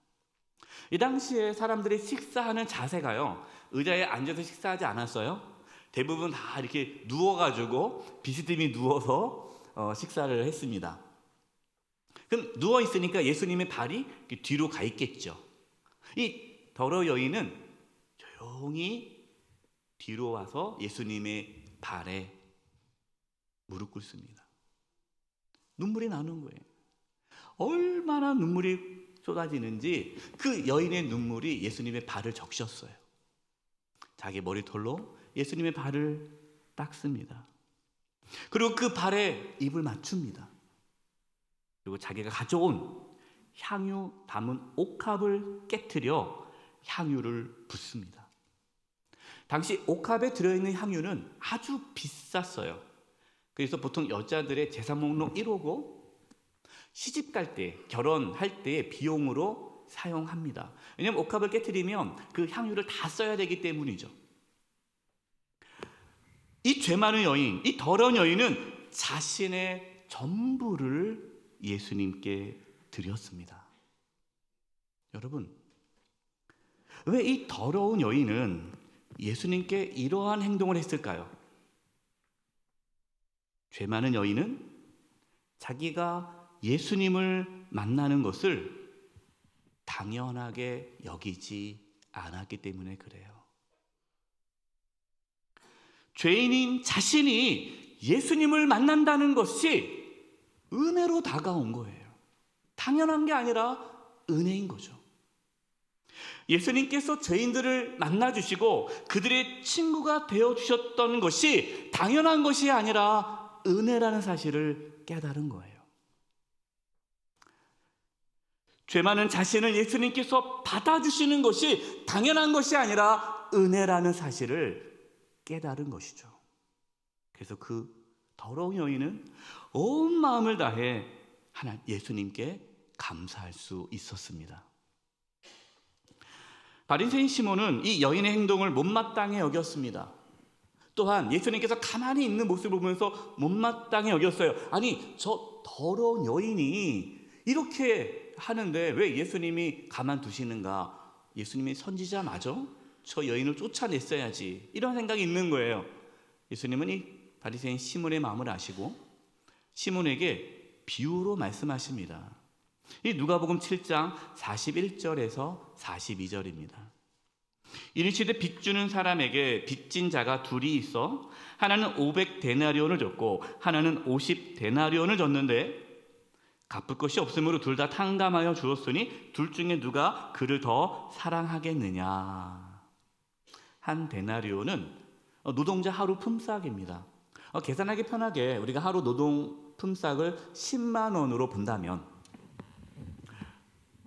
이 당시에 사람들이 식사하는 자세가요, 의자에 앉아서 식사하지 않았어요. 대부분 다 이렇게 누워가지고 비스듬히 누워서 식사를 했습니다. 그럼 누워 있으니까 예수님의 발이 뒤로 가 있겠죠. 이 더러 여인은 조용히 뒤로 와서 예수님의 발에 무릎 꿇습니다. 눈물이 나는 거예요. 얼마나 눈물이 쏟아지는지 그 여인의 눈물이 예수님의 발을 적셨어요. 자기 머리털로 예수님의 발을 닦습니다. 그리고 그 발에 입을 맞춥니다. 그리고 자기가 가져온 향유 담은 옥합을 깨트려 향유를 붓습니다. 당시 옥합에 들어있는 향유는 아주 비쌌어요. 그래서 보통 여자들의 재산 목록 1호고 시집 갈 때, 결혼할 때 비용으로 사용합니다. 왜냐하면 옥합을 깨트리면 그 향유를 다 써야 되기 때문이죠. 이 죄 많은 여인, 이 더러운 여인은 자신의 전부를 예수님께 드렸습니다. 여러분, 왜 이 더러운 여인은 예수님께 이러한 행동을 했을까요? 죄 많은 여인은 자기가 예수님을 만나는 것을 당연하게 여기지 않았기 때문에 그래요. 죄인인 자신이 예수님을 만난다는 것이 은혜로 다가온 거예요. 당연한 게 아니라 은혜인 거죠. 예수님께서 죄인들을 만나주시고 그들의 친구가 되어주셨던 것이 당연한 것이 아니라 은혜라는 사실을 깨달은 거예요. 죄 많은 자신을 예수님께서 받아주시는 것이 당연한 것이 아니라 은혜라는 사실을 깨달은 것이죠. 그래서 그 더러운 여인은 온 마음을 다해 예수님께 감사할 수 있었습니다. 바리새인 시몬은 이 여인의 행동을 못마땅해 여겼습니다. 또한 예수님께서 가만히 있는 모습을 보면서 못마땅해 여겼어요. 아니, 저 더러운 여인이 이렇게 하는데 왜 예수님이 가만두시는가? 예수님이 선지자 맞아? 저 여인을 쫓아냈어야지. 이런 생각이 있는 거예요. 예수님은 이 바리새인 시몬의 마음을 아시고 시몬에게 비유로 말씀하십니다. 이 누가복음 7장 41절에서 42절입니다. 이르시되 빚주는 사람에게 빚진 자가 둘이 있어 하나는 500데나리온을 줬고 하나는 50데나리온을 줬는데 갚을 것이 없으므로 둘 다 탕감하여 주었으니 둘 중에 누가 그를 더 사랑하겠느냐. 한 데나리온은 노동자 하루 품삯입니다. 계산하기 편하게 우리가 하루 노동 품삯을 10만 원으로 본다면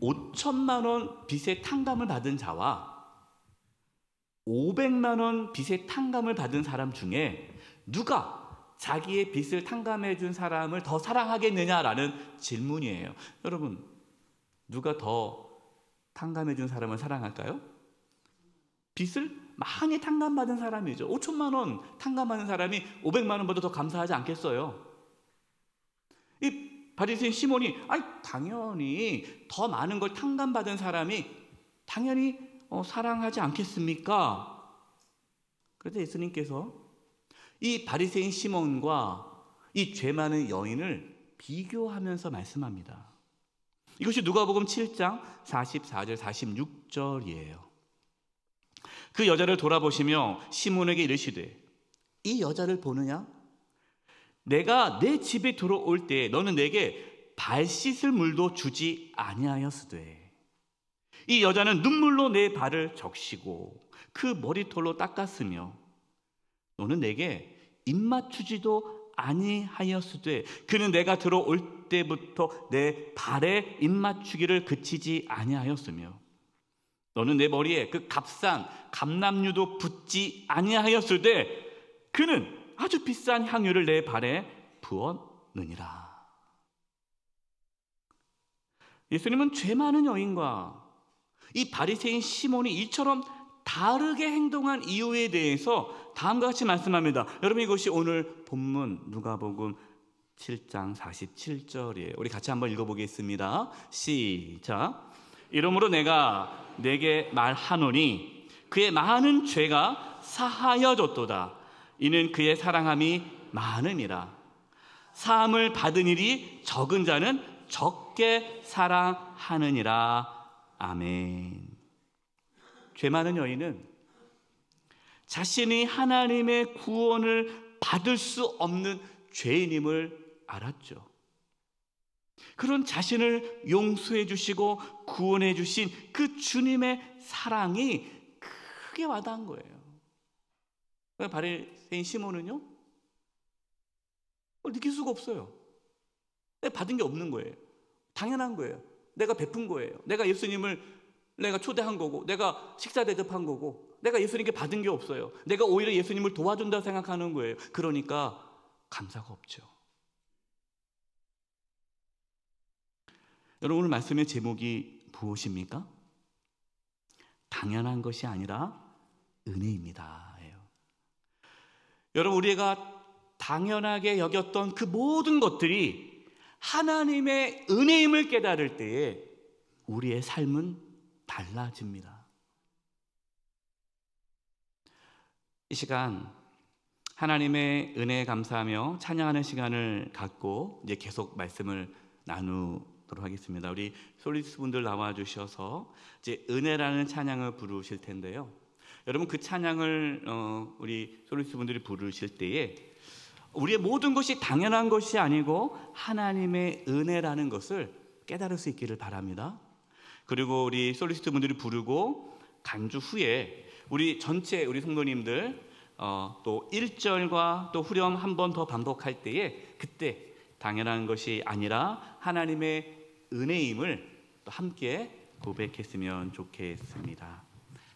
5천만 원 빚의 탕감을 받은 자와 500만 원 빚의 탕감을 받은 사람 중에 누가 자기의 빚을 탕감해 준 사람을 더 사랑하겠느냐라는 질문이에요. 여러분, 누가 더 탕감해 준 사람을 사랑할까요? 빚을 많이 탕감받은 사람이죠. 5천만 원 탕감하는 사람이 500만 원보다 더 감사하지 않겠어요? 이 바리새인 시몬이 당연히 더 많은 걸 탕감받은 사람이 당연히 사랑하지 않겠습니까? 그래서 예수님께서 이 바리새인 시몬과 이 죄 많은 여인을 비교하면서 말씀합니다. 이것이 누가복음 7장 44절 46절이에요. 그 여자를 돌아보시며 시몬에게 이르시되 이 여자를 보느냐? 내가 내 집에 들어올 때 너는 내게 발 씻을 물도 주지 아니하였으되 이 여자는 눈물로 내 발을 적시고 그 머리털로 닦았으며 너는 내게 입맞추지도 아니하였으되 그는 내가 들어올 때부터 내 발에 입맞추기를 그치지 아니하였으며 너는 내 머리에 그 값싼 감람류도 붓지 아니하였으되 그는 아주 비싼 향유를 내 발에 부었느니라. 예수님은 죄 많은 여인과 이 바리새인 시몬이 이처럼 다르게 행동한 이유에 대해서 다음과 같이 말씀합니다. 여러분, 이것이 오늘 본문 누가복음 7장 47절이에요. 우리 같이 한번 읽어보겠습니다. 시작. 이러므로 내가 내게 말하노니 그의 많은 죄가 사하여졌도다. 이는 그의 사랑함이 많음이라. 사함을 받은 일이 적은 자는 적게 사랑하느니라. 아멘. 죄 많은 여인은 자신이 하나님의 구원을 받을 수 없는 죄인임을 알았죠. 그런 자신을 용서해 주시고 구원해 주신 그 주님의 사랑이 크게 와닿은 거예요. 바리새인 시몬은요, 느낄 수가 없어요. 내가 받은 게 없는 거예요. 당연한 거예요. 내가 베푼 거예요. 내가 예수님을 내가 초대한 거고, 내가 식사 대접한 거고, 내가 예수님께 받은 게 없어요. 내가 오히려 예수님을 도와준다 생각하는 거예요. 그러니까 감사가 없죠. 여러분, 오늘 말씀의 제목이 무엇입니까? 당연한 것이 아니라 은혜입니다. 여러분, 우리가 당연하게 여겼던 그 모든 것들이 하나님의 은혜임을 깨달을 때에 우리의 삶은 달라집니다. 이 시간 하나님의 은혜에 감사하며 찬양하는 시간을 갖고 이제 계속 말씀을 나누도록 하겠습니다. 우리 솔리스 분들 나와 주셔서 이제 은혜라는 찬양을 부르실 텐데요. 여러분, 그 찬양을 우리 솔리스 분들이 부르실 때에 우리의 모든 것이 당연한 것이 아니고 하나님의 은혜라는 것을 깨달을 수 있기를 바랍니다. 그리고 우리 솔리스트 분들이 부르고 간주 후에 우리 전체 우리 성도님들 또 1절과 또 후렴 한 번 더 반복할 때에 그때 당연한 것이 아니라 하나님의 은혜임을 또 함께 고백했으면 좋겠습니다.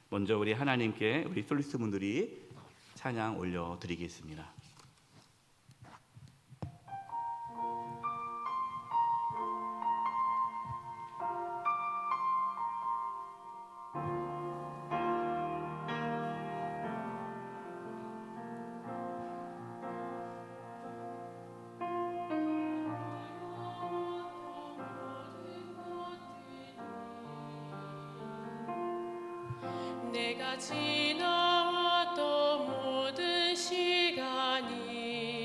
먼저 우리 하나님께 우리 솔리스트 분들이 찬양 올려드리겠습니다. 내가 지나왔던 모든 시간이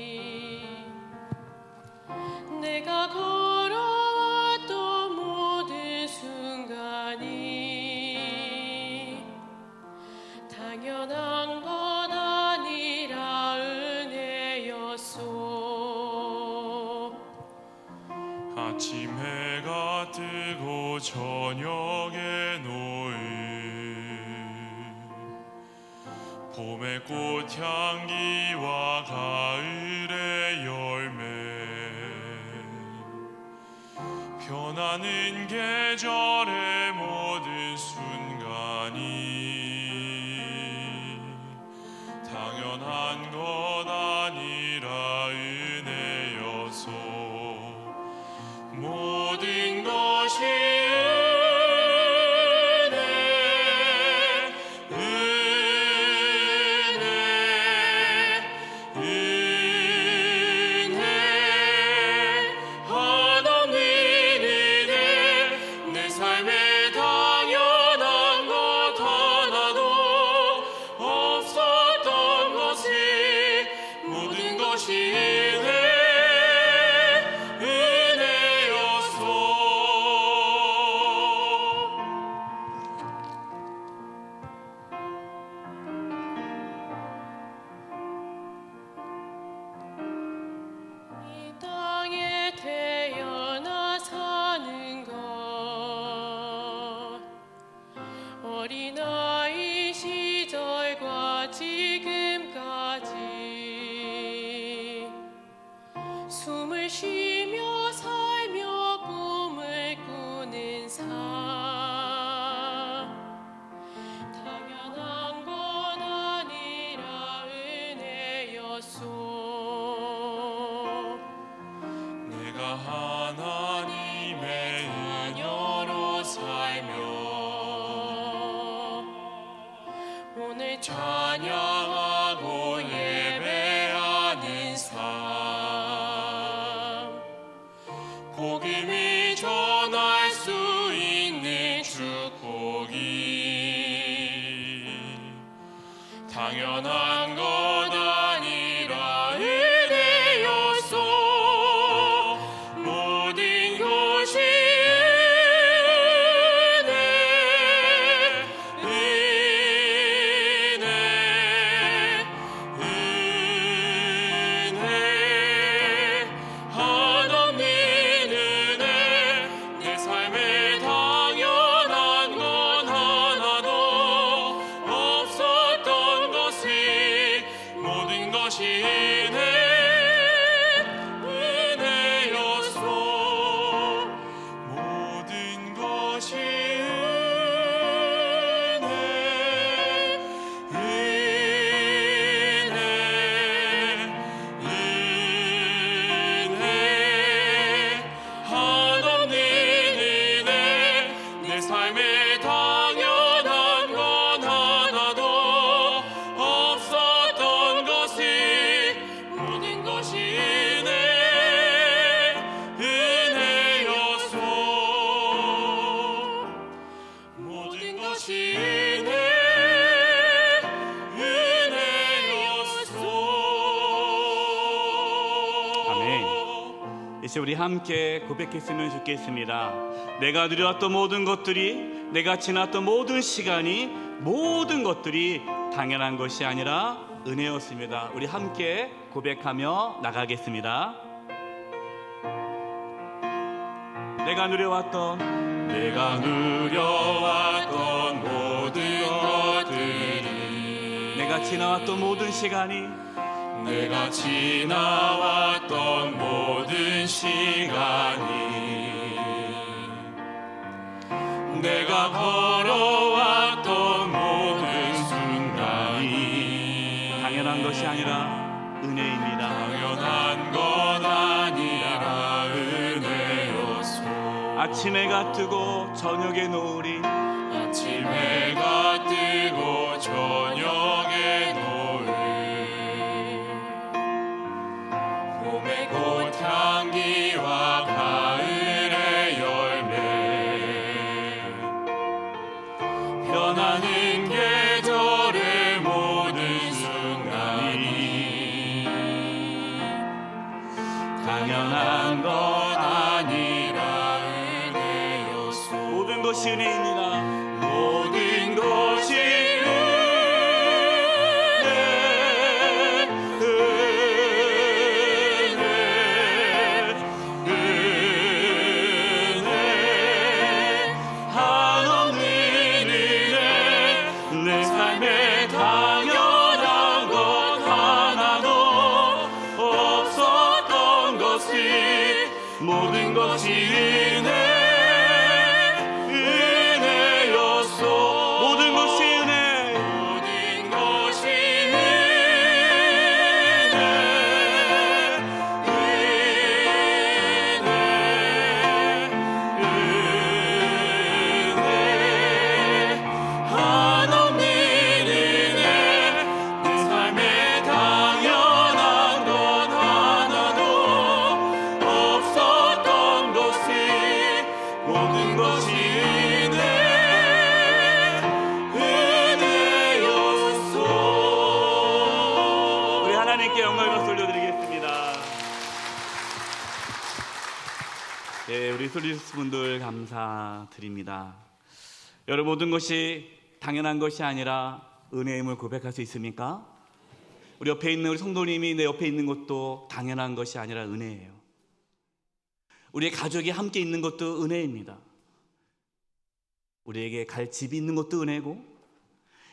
당연한 것 아니라 은혜였소. 아침 해가 뜨고 저녁에 노을 봄의 꽃향기와 가을의 열매 변하는 계절의 모든 순간이 당연한 것 아니라 은혜여서 모든 것이 어린아이 시절과 지금까지 숨을 쉬며 살며 꿈을 꾸는 삶 당연한 건 아니라 은혜였소. 내가 하나님의 자녀로 살며 오늘 찬양하고 예배하는 삶 복음이 전할 수 있는 축복이 당연한 것 아니라 은혜였소. 모든 것이 이제 우리 함께 고백했으면 좋겠습니다. 내가 누려왔던 모든 것들이, 내가 지났던 모든 시간이, 모든 것들이 당연한 것이 아니라 은혜였습니다. 우리 함께 고백하며 나가겠습니다. 내가 누려왔던 모든 것들이, 내가 지나왔던 모든 시간이, 내가 지나왔던 모든 시간이, 내가 걸어왔던 모든 순간이 당연한 것이 아니라 은혜입니다. 당연한 것 아니라 은혜였소. 아침 해가 뜨고 저녁에 노을이, 아침 해가 뜨고 저녁에 노을, 봄의 꽃향기와 가을의 열매, 변하는 계절의 모든 순간이 당연한 것 아니라 은혜였소. 모든 것이 은혜입니다. 모든 것이 은혜였소. 것이 은혜였소. 모든 것이 은혜. 모든 것이 한없는 은혜. 내 삶에 당연한 것 하나도 없었던 것을 모든 것이 은혜였소. 우리 하나님께 영광을 돌려드리겠습니다. 예, 우리 솔리스 분들 감사드립니다. 여러분, 모든 것이 당연한 것이 아니라 은혜임을 고백할 수 있습니까? 우리 옆에 있는 우리 성도님이 내 옆에 있는 것도 당연한 것이 아니라 은혜예요. 우리의 가족이 함께 있는 것도 은혜입니다. 우리에게 갈 집이 있는 것도 은혜고,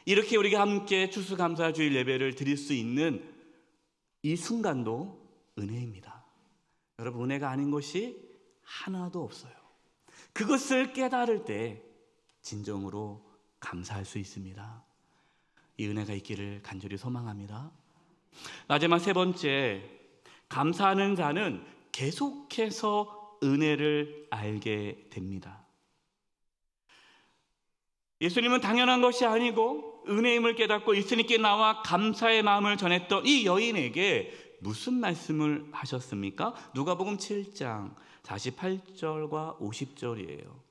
이렇게 우리가 함께 추수감사주일 예배를 드릴 수 있는 이 순간도 은혜입니다. 여러분, 은혜가 아닌 것이 하나도 없어요. 그것을 깨달을 때 진정으로 감사할 수 있습니다. 이 은혜가 있기를 간절히 소망합니다. 마지막 세 번째, 감사하는 자는 계속해서 은혜를 알게 됩니다. 예수님은 당연한 것이 아니고 은혜임을 깨닫고 예수님께 나와 감사의 마음을 전했던 이 여인에게 무슨 말씀을 하셨습니까? 누가복음 7장 48절과 50절이에요.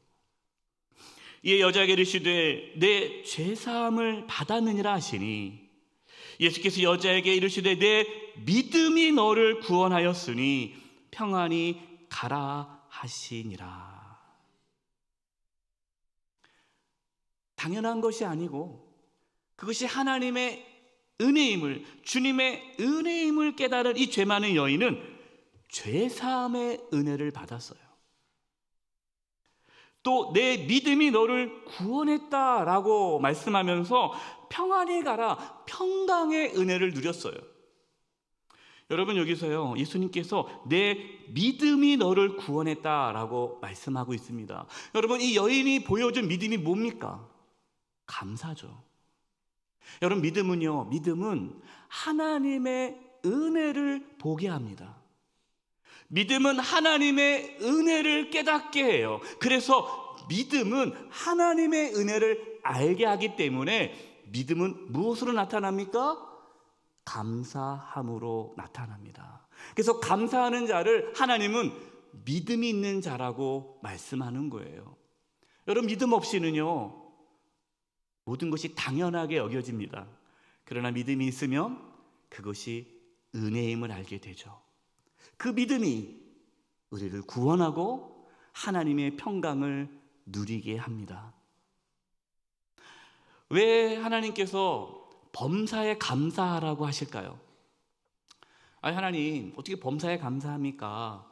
이 여자에게 이르시되 내 죄사함을 받았느니라 하시니, 예수께서 여자에게 이르시되 내 믿음이 너를 구원하였으니 평안히 가라 하시니라. 당연한 것이 아니고 그것이 하나님의 은혜임을, 주님의 은혜임을 깨달은 이 죄 많은 여인은 죄사함의 은혜를 받았어요. 또 내 믿음이 너를 구원했다라고 말씀하면서 평안히 가라, 평강의 은혜를 누렸어요. 여러분, 여기서요, 예수님께서 내 믿음이 너를 구원했다라고 말씀하고 있습니다. 여러분, 이 여인이 보여준 믿음이 뭡니까? 감사죠. 여러분, 믿음은 하나님의 은혜를 보게 합니다. 믿음은 하나님의 은혜를 깨닫게 해요. 그래서 믿음은 하나님의 은혜를 알게 하기 때문에 믿음은 무엇으로 나타납니까? 감사함으로 나타납니다. 그래서 감사하는 자를 하나님은 믿음이 있는 자라고 말씀하는 거예요. 여러분, 믿음 없이는요, 모든 것이 당연하게 여겨집니다. 그러나 믿음이 있으면 그것이 은혜임을 알게 되죠. 그 믿음이 우리를 구원하고 하나님의 평강을 누리게 합니다. 왜 하나님께서 범사에 감사하라고 하실까요? 아니, 하나님, 어떻게 범사에 감사합니까?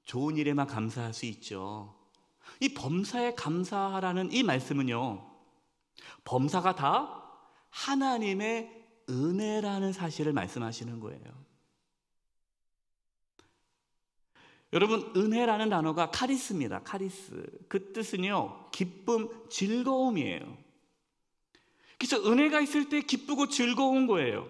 좋은 일에만 감사할 수 있죠. 이 범사에 감사하라는 이 말씀은요, 범사가 다 하나님의 은혜라는 사실을 말씀하시는 거예요. 여러분, 은혜라는 단어가 카리스입니다. 카리스. 그 뜻은요, 기쁨, 즐거움이에요. 그래서 은혜가 있을 때 기쁘고 즐거운 거예요.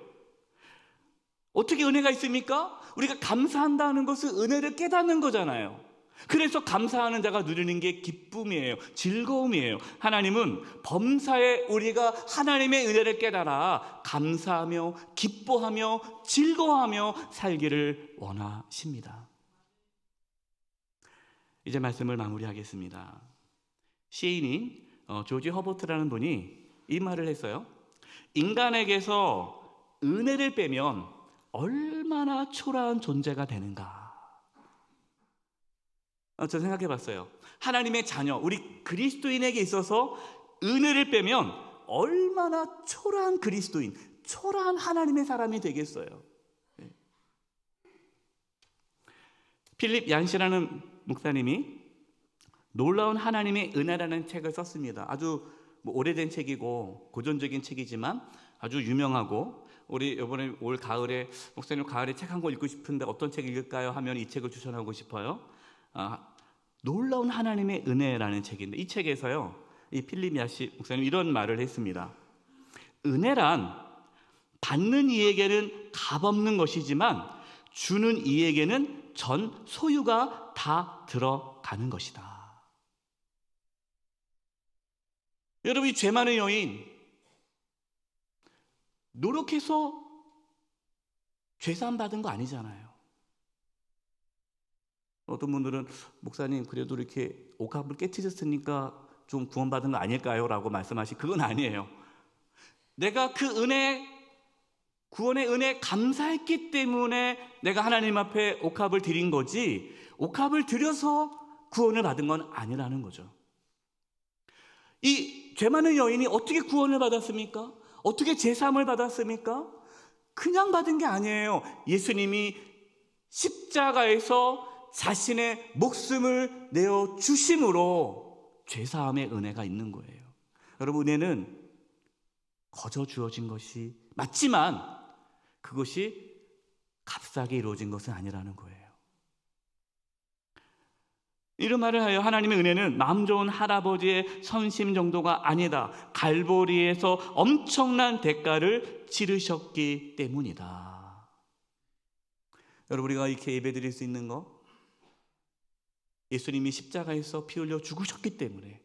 어떻게 은혜가 있습니까? 우리가 감사한다는 것은 은혜를 깨닫는 거잖아요. 그래서 감사하는 자가 누리는 게 기쁨이에요. 즐거움이에요. 하나님은 범사에 우리가 하나님의 은혜를 깨달아 감사하며 기뻐하며 즐거워하며 살기를 원하십니다. 이제 말씀을 마무리하겠습니다. 시인인 조지 허버트라는 분이 이 말을 했어요. 인간에게서 은혜를 빼면 얼마나 초라한 존재가 되는가. 저 생각해 봤어요. 하나님의 자녀, 우리 그리스도인에게 있어서 은혜를 빼면 얼마나 초라한 그리스도인, 초라한 하나님의 사람이 되겠어요. 필립 얀시라는 목사님이 놀라운 하나님의 은혜라는 책을 썼습니다. 아주 오래된 책이고 고전적인 책이지만 아주 유명하고, 우리 이번에 올 가을에 목사님 가을에 책 한 권 읽고 싶은데 어떤 책 읽을까요? 하면 이 책을 추천하고 싶어요. 놀라운 하나님의 은혜라는 책인데, 이 책에서요, 이 필립 야시 목사님 이런 말을 했습니다. 은혜란 받는 이에게는 값없는 것이지만 주는 이에게는 전 소유가 다 들어가는 것이다. 여러분, 이 죄 많은 여인, 노력해서 죄사함 받은 거 아니잖아요. 어떤 분들은 목사님 그래도 이렇게 옥합을 깨트렸으니까 좀 구원받은 거 아닐까요? 라고 말씀하시. 그건 아니에요. 내가 그 은혜, 구원의 은혜 감사했기 때문에 내가 하나님 앞에 옥합을 드린 거지, 옥합을 드려서 구원을 받은 건 아니라는 거죠. 이 죄 많은 여인이 어떻게 구원을 받았습니까? 어떻게 제사함을 받았습니까? 그냥 받은 게 아니에요. 예수님이 십자가에서 자신의 목숨을 내어 주심으로 죄사함의 은혜가 있는 거예요. 여러분, 은혜는 거저 주어진 것이 맞지만 그것이 값싸게 이루어진 것은 아니라는 거예요. 이런 말을 하여 하나님의 은혜는 마음 좋은 할아버지의 선심 정도가 아니다. 갈보리에서 엄청난 대가를 치르셨기 때문이다. 여러분, 우리가 이렇게 예배드릴 수 있는 거, 예수님이 십자가에서 피 흘려 죽으셨기 때문에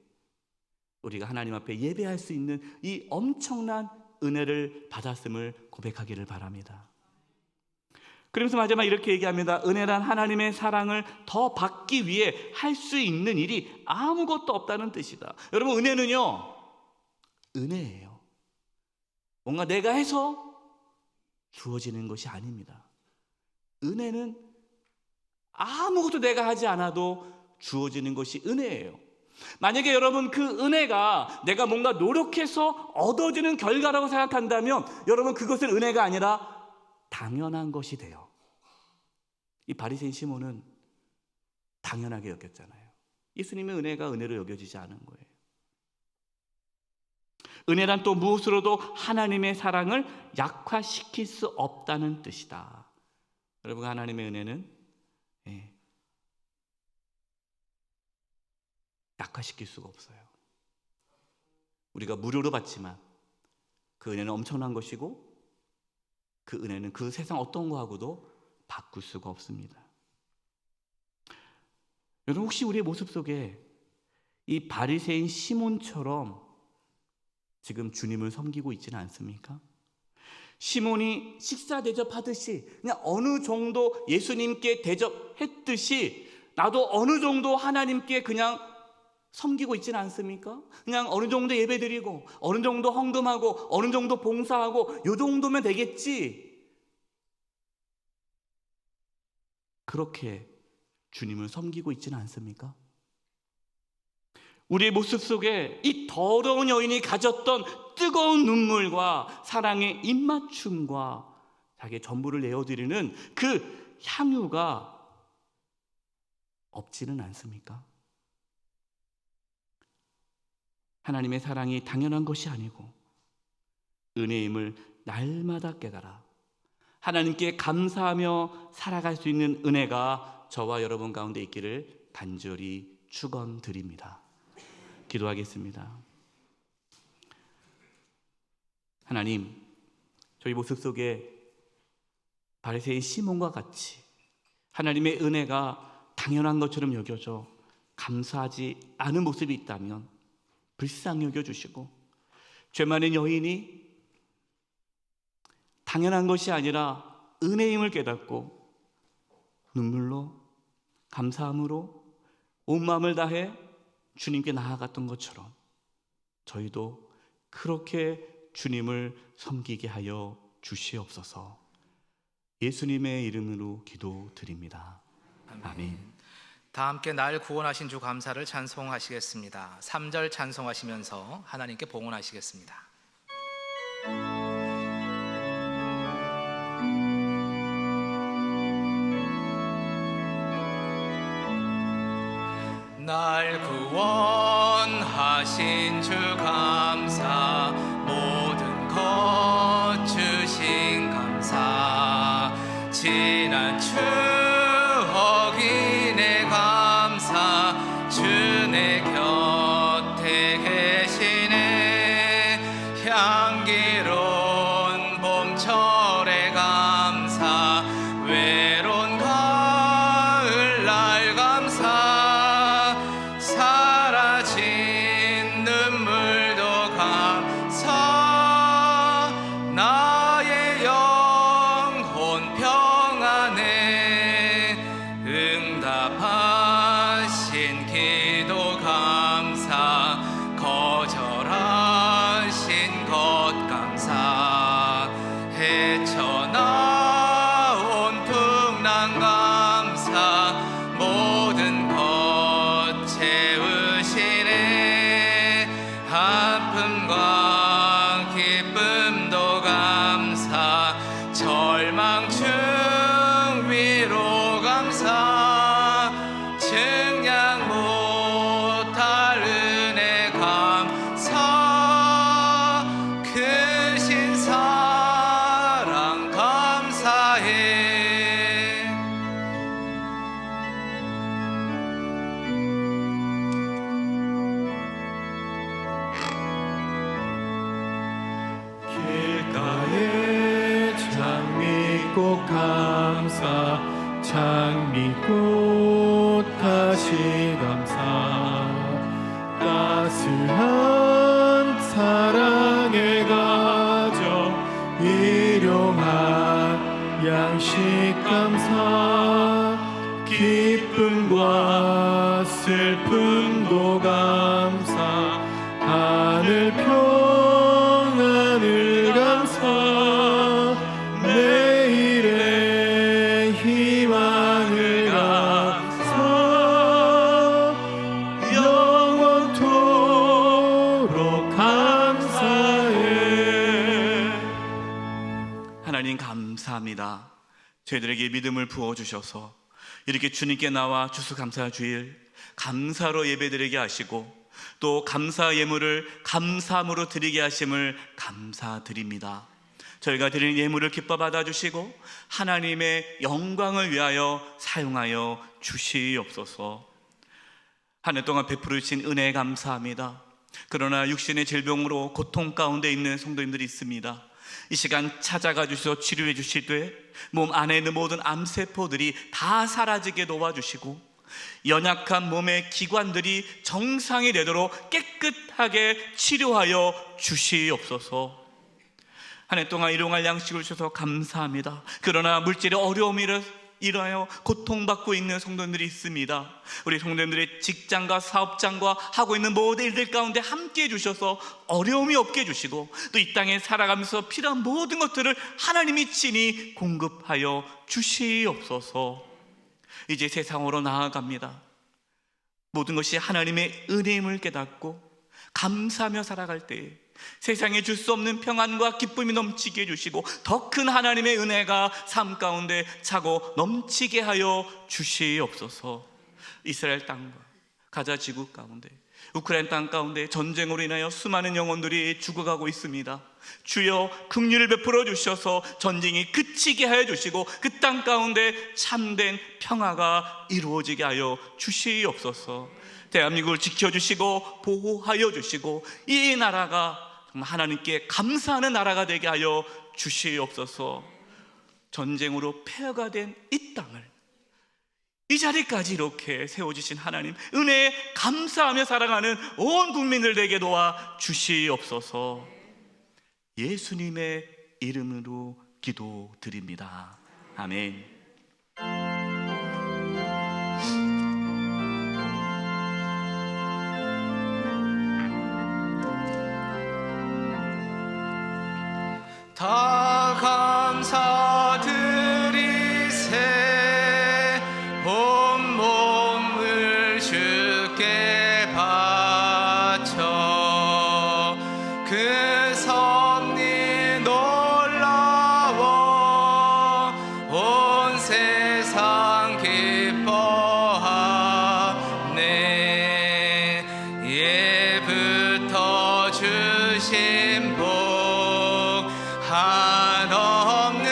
우리가 하나님 앞에 예배할 수 있는 이 엄청난 은혜를 받았음을 고백하기를 바랍니다. 그러면서 마지막 이렇게 얘기합니다. 은혜란 하나님의 사랑을 더 받기 위해 할 수 있는 일이 아무것도 없다는 뜻이다. 여러분, 은혜는요, 은혜예요. 뭔가 내가 해서 주어지는 것이 아닙니다. 은혜는 아무것도 내가 하지 않아도 주어지는 것이 은혜예요. 만약에 여러분 그 은혜가 내가 뭔가 노력해서 얻어지는 결과라고 생각한다면 여러분, 그것은 은혜가 아니라 당연한 것이 돼요. 이 바리새인 시몬은 당연하게 여겼잖아요. 예수님의 은혜가 은혜로 여겨지지 않은 거예요. 은혜란 또 무엇으로도 하나님의 사랑을 약화시킬 수 없다는 뜻이다. 여러분, 하나님의 은혜는 약화시킬 수가 없어요. 우리가 무료로 받지만 그 은혜는 엄청난 것이고, 그 은혜는 그 세상 어떤 거하고도 바꿀 수가 없습니다. 여러분, 혹시 우리의 모습 속에 이 바리새인 시몬처럼 지금 주님을 섬기고 있지는 않습니까? 시몬이 식사 대접하듯이 그냥 어느 정도 예수님께 대접했듯이 나도 어느 정도 하나님께 그냥 섬기고 있지는 않습니까? 그냥 어느 정도 예배드리고 어느 정도 헌금하고 어느 정도 봉사하고 요 정도면 되겠지. 그렇게 주님을 섬기고 있지는 않습니까? 우리의 모습 속에 이 더러운 여인이 가졌던 뜨거운 눈물과 사랑의 입맞춤과 자기의 전부를 내어드리는 그 향유가 없지는 않습니까? 하나님의 사랑이 당연한 것이 아니고 은혜임을 날마다 깨달아 하나님께 감사하며 살아갈 수 있는 은혜가 저와 여러분 가운데 있기를 간절히 축원드립니다. 기도하겠습니다. 하나님, 저희 모습 속에 바리새인 시몬과 같이 하나님의 은혜가 당연한 것처럼 여겨져 감사하지 않은 모습이 있다면 불쌍히 여겨주시고, 죄 많은 여인이 당연한 것이 아니라 은혜임을 깨닫고 눈물로 감사함으로 온 마음을 다해 주님께 나아갔던 것처럼 저희도 그렇게 주님을 섬기게 하여 주시옵소서. 예수님의 이름으로 기도드립니다. 아멘. 다 함께 날 구원하신 주 감사를 찬송하시겠습니다. 3절 찬송하시면서 하나님께 봉헌하시겠습니다. 날 구원하신 주 감사, 모든 것 주신 감사, 지난 추억이 내 감사, 봄철에 감사 외로운 가을날 감사 사라진 눈물도 감사 나의 영혼 평안에 응답하신 기도 감사 거절하신 것 감사 헤쳐나온 풍랑 감사 모든 것 채우시네 아픔과 기쁨도 감사 절망 중 위로 감사 증량 못할 은혜 감사 크신 사랑 감사해 길가에 장미꽃 감사 장미꽃 다시 감사 따스한 사랑의 가정 일용할 양식 감사 기쁨과 슬픔도 감사 하늘 평안을 감사 내일의 희망을 감사 영원토록 감사해. 하나님 감사합니다. 저희들에게 믿음을 부어주셔서 이렇게 주님께 나와 추수감사 주일 감사로 예배드리게 하시고 또 감사 예물을 감사함으로 드리게 하심을 감사드립니다. 저희가 드리는 예물을 기뻐 받아주시고 하나님의 영광을 위하여 사용하여 주시옵소서. 한 해 동안 베풀어 주신 은혜에 감사합니다. 그러나 육신의 질병으로 고통 가운데 있는 성도님들이 있습니다. 이 시간 찾아가 주셔서 치료해 주시되 몸 안에 있는 모든 암세포들이 다 사라지게 도와주시고 연약한 몸의 기관들이 정상이 되도록 깨끗하게 치료하여 주시옵소서. 한 해 동안 일용할 양식을 주셔서 감사합니다. 그러나 물질의 어려움이 일하여 고통받고 있는 성도님들이 있습니다. 우리 성도님들의 직장과 사업장과 하고 있는 모든 일들 가운데 함께해 주셔서 어려움이 없게 해주시고 또 이 땅에 살아가면서 필요한 모든 것들을 하나님이 친히 공급하여 주시옵소서. 이제 세상으로 나아갑니다. 모든 것이 하나님의 은혜임을 깨닫고 감사하며 살아갈 때에 세상에 줄 수 없는 평안과 기쁨이 넘치게 해주시고 더 큰 하나님의 은혜가 삶 가운데 차고 넘치게 하여 주시옵소서. 이스라엘 땅과 가자 지구 가운데 우크라이나 땅 가운데 전쟁으로 인하여 수많은 영혼들이 죽어가고 있습니다. 주여 긍휼을 베풀어 주셔서 전쟁이 그치게 하여 주시고 그 땅 가운데 참된 평화가 이루어지게 하여 주시옵소서. 대한민국을 지켜주시고 보호하여 주시고 이 나라가 정말 하나님께 감사하는 나라가 되게 하여 주시옵소서. 전쟁으로 폐허가 된 이 땅을 이 자리까지 이렇게 세워주신 하나님 은혜에 감사하며 살아가는 온 국민들 되게 도와 주시옵소서. 예수님의 이름으로 기도드립니다. 아멘. 다 감사드리세 온몸을 주께 바쳐 그 섭리 놀라워 온 세상 기뻐하네. 예부터 주신 복 한없는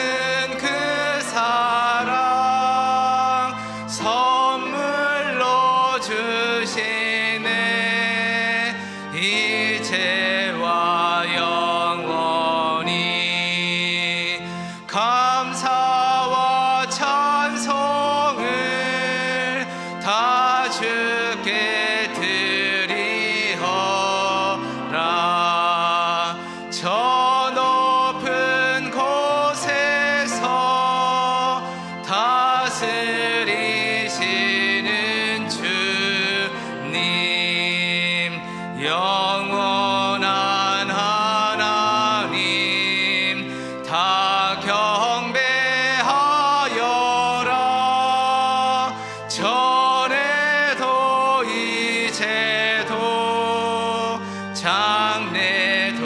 다 경배하여라. 전에도 이제도 장래도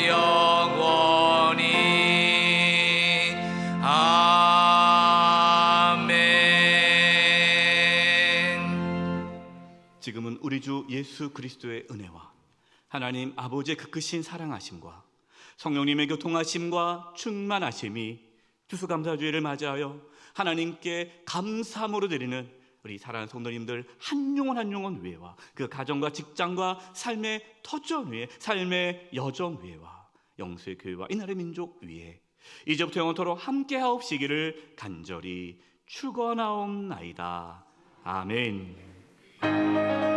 영원히. 아멘. 지금은 우리 주 예수 그리스도의 은혜와 하나님 아버지의 그 크신 사랑하심과 성령님의 교통하심과 충만하심이 추수감사주일을 맞이하여 하나님께 감사함으로 드리는 우리 사랑하는 성도님들 한 영혼 한 영혼 위에와 그 가정과 직장과 삶의 터전 위에, 삶의 여정 위에와 영수의 교회와 이 나라의 민족 위에 이제부터 영원토록 함께하옵시기를 간절히 축원하옵나이다. 아멘.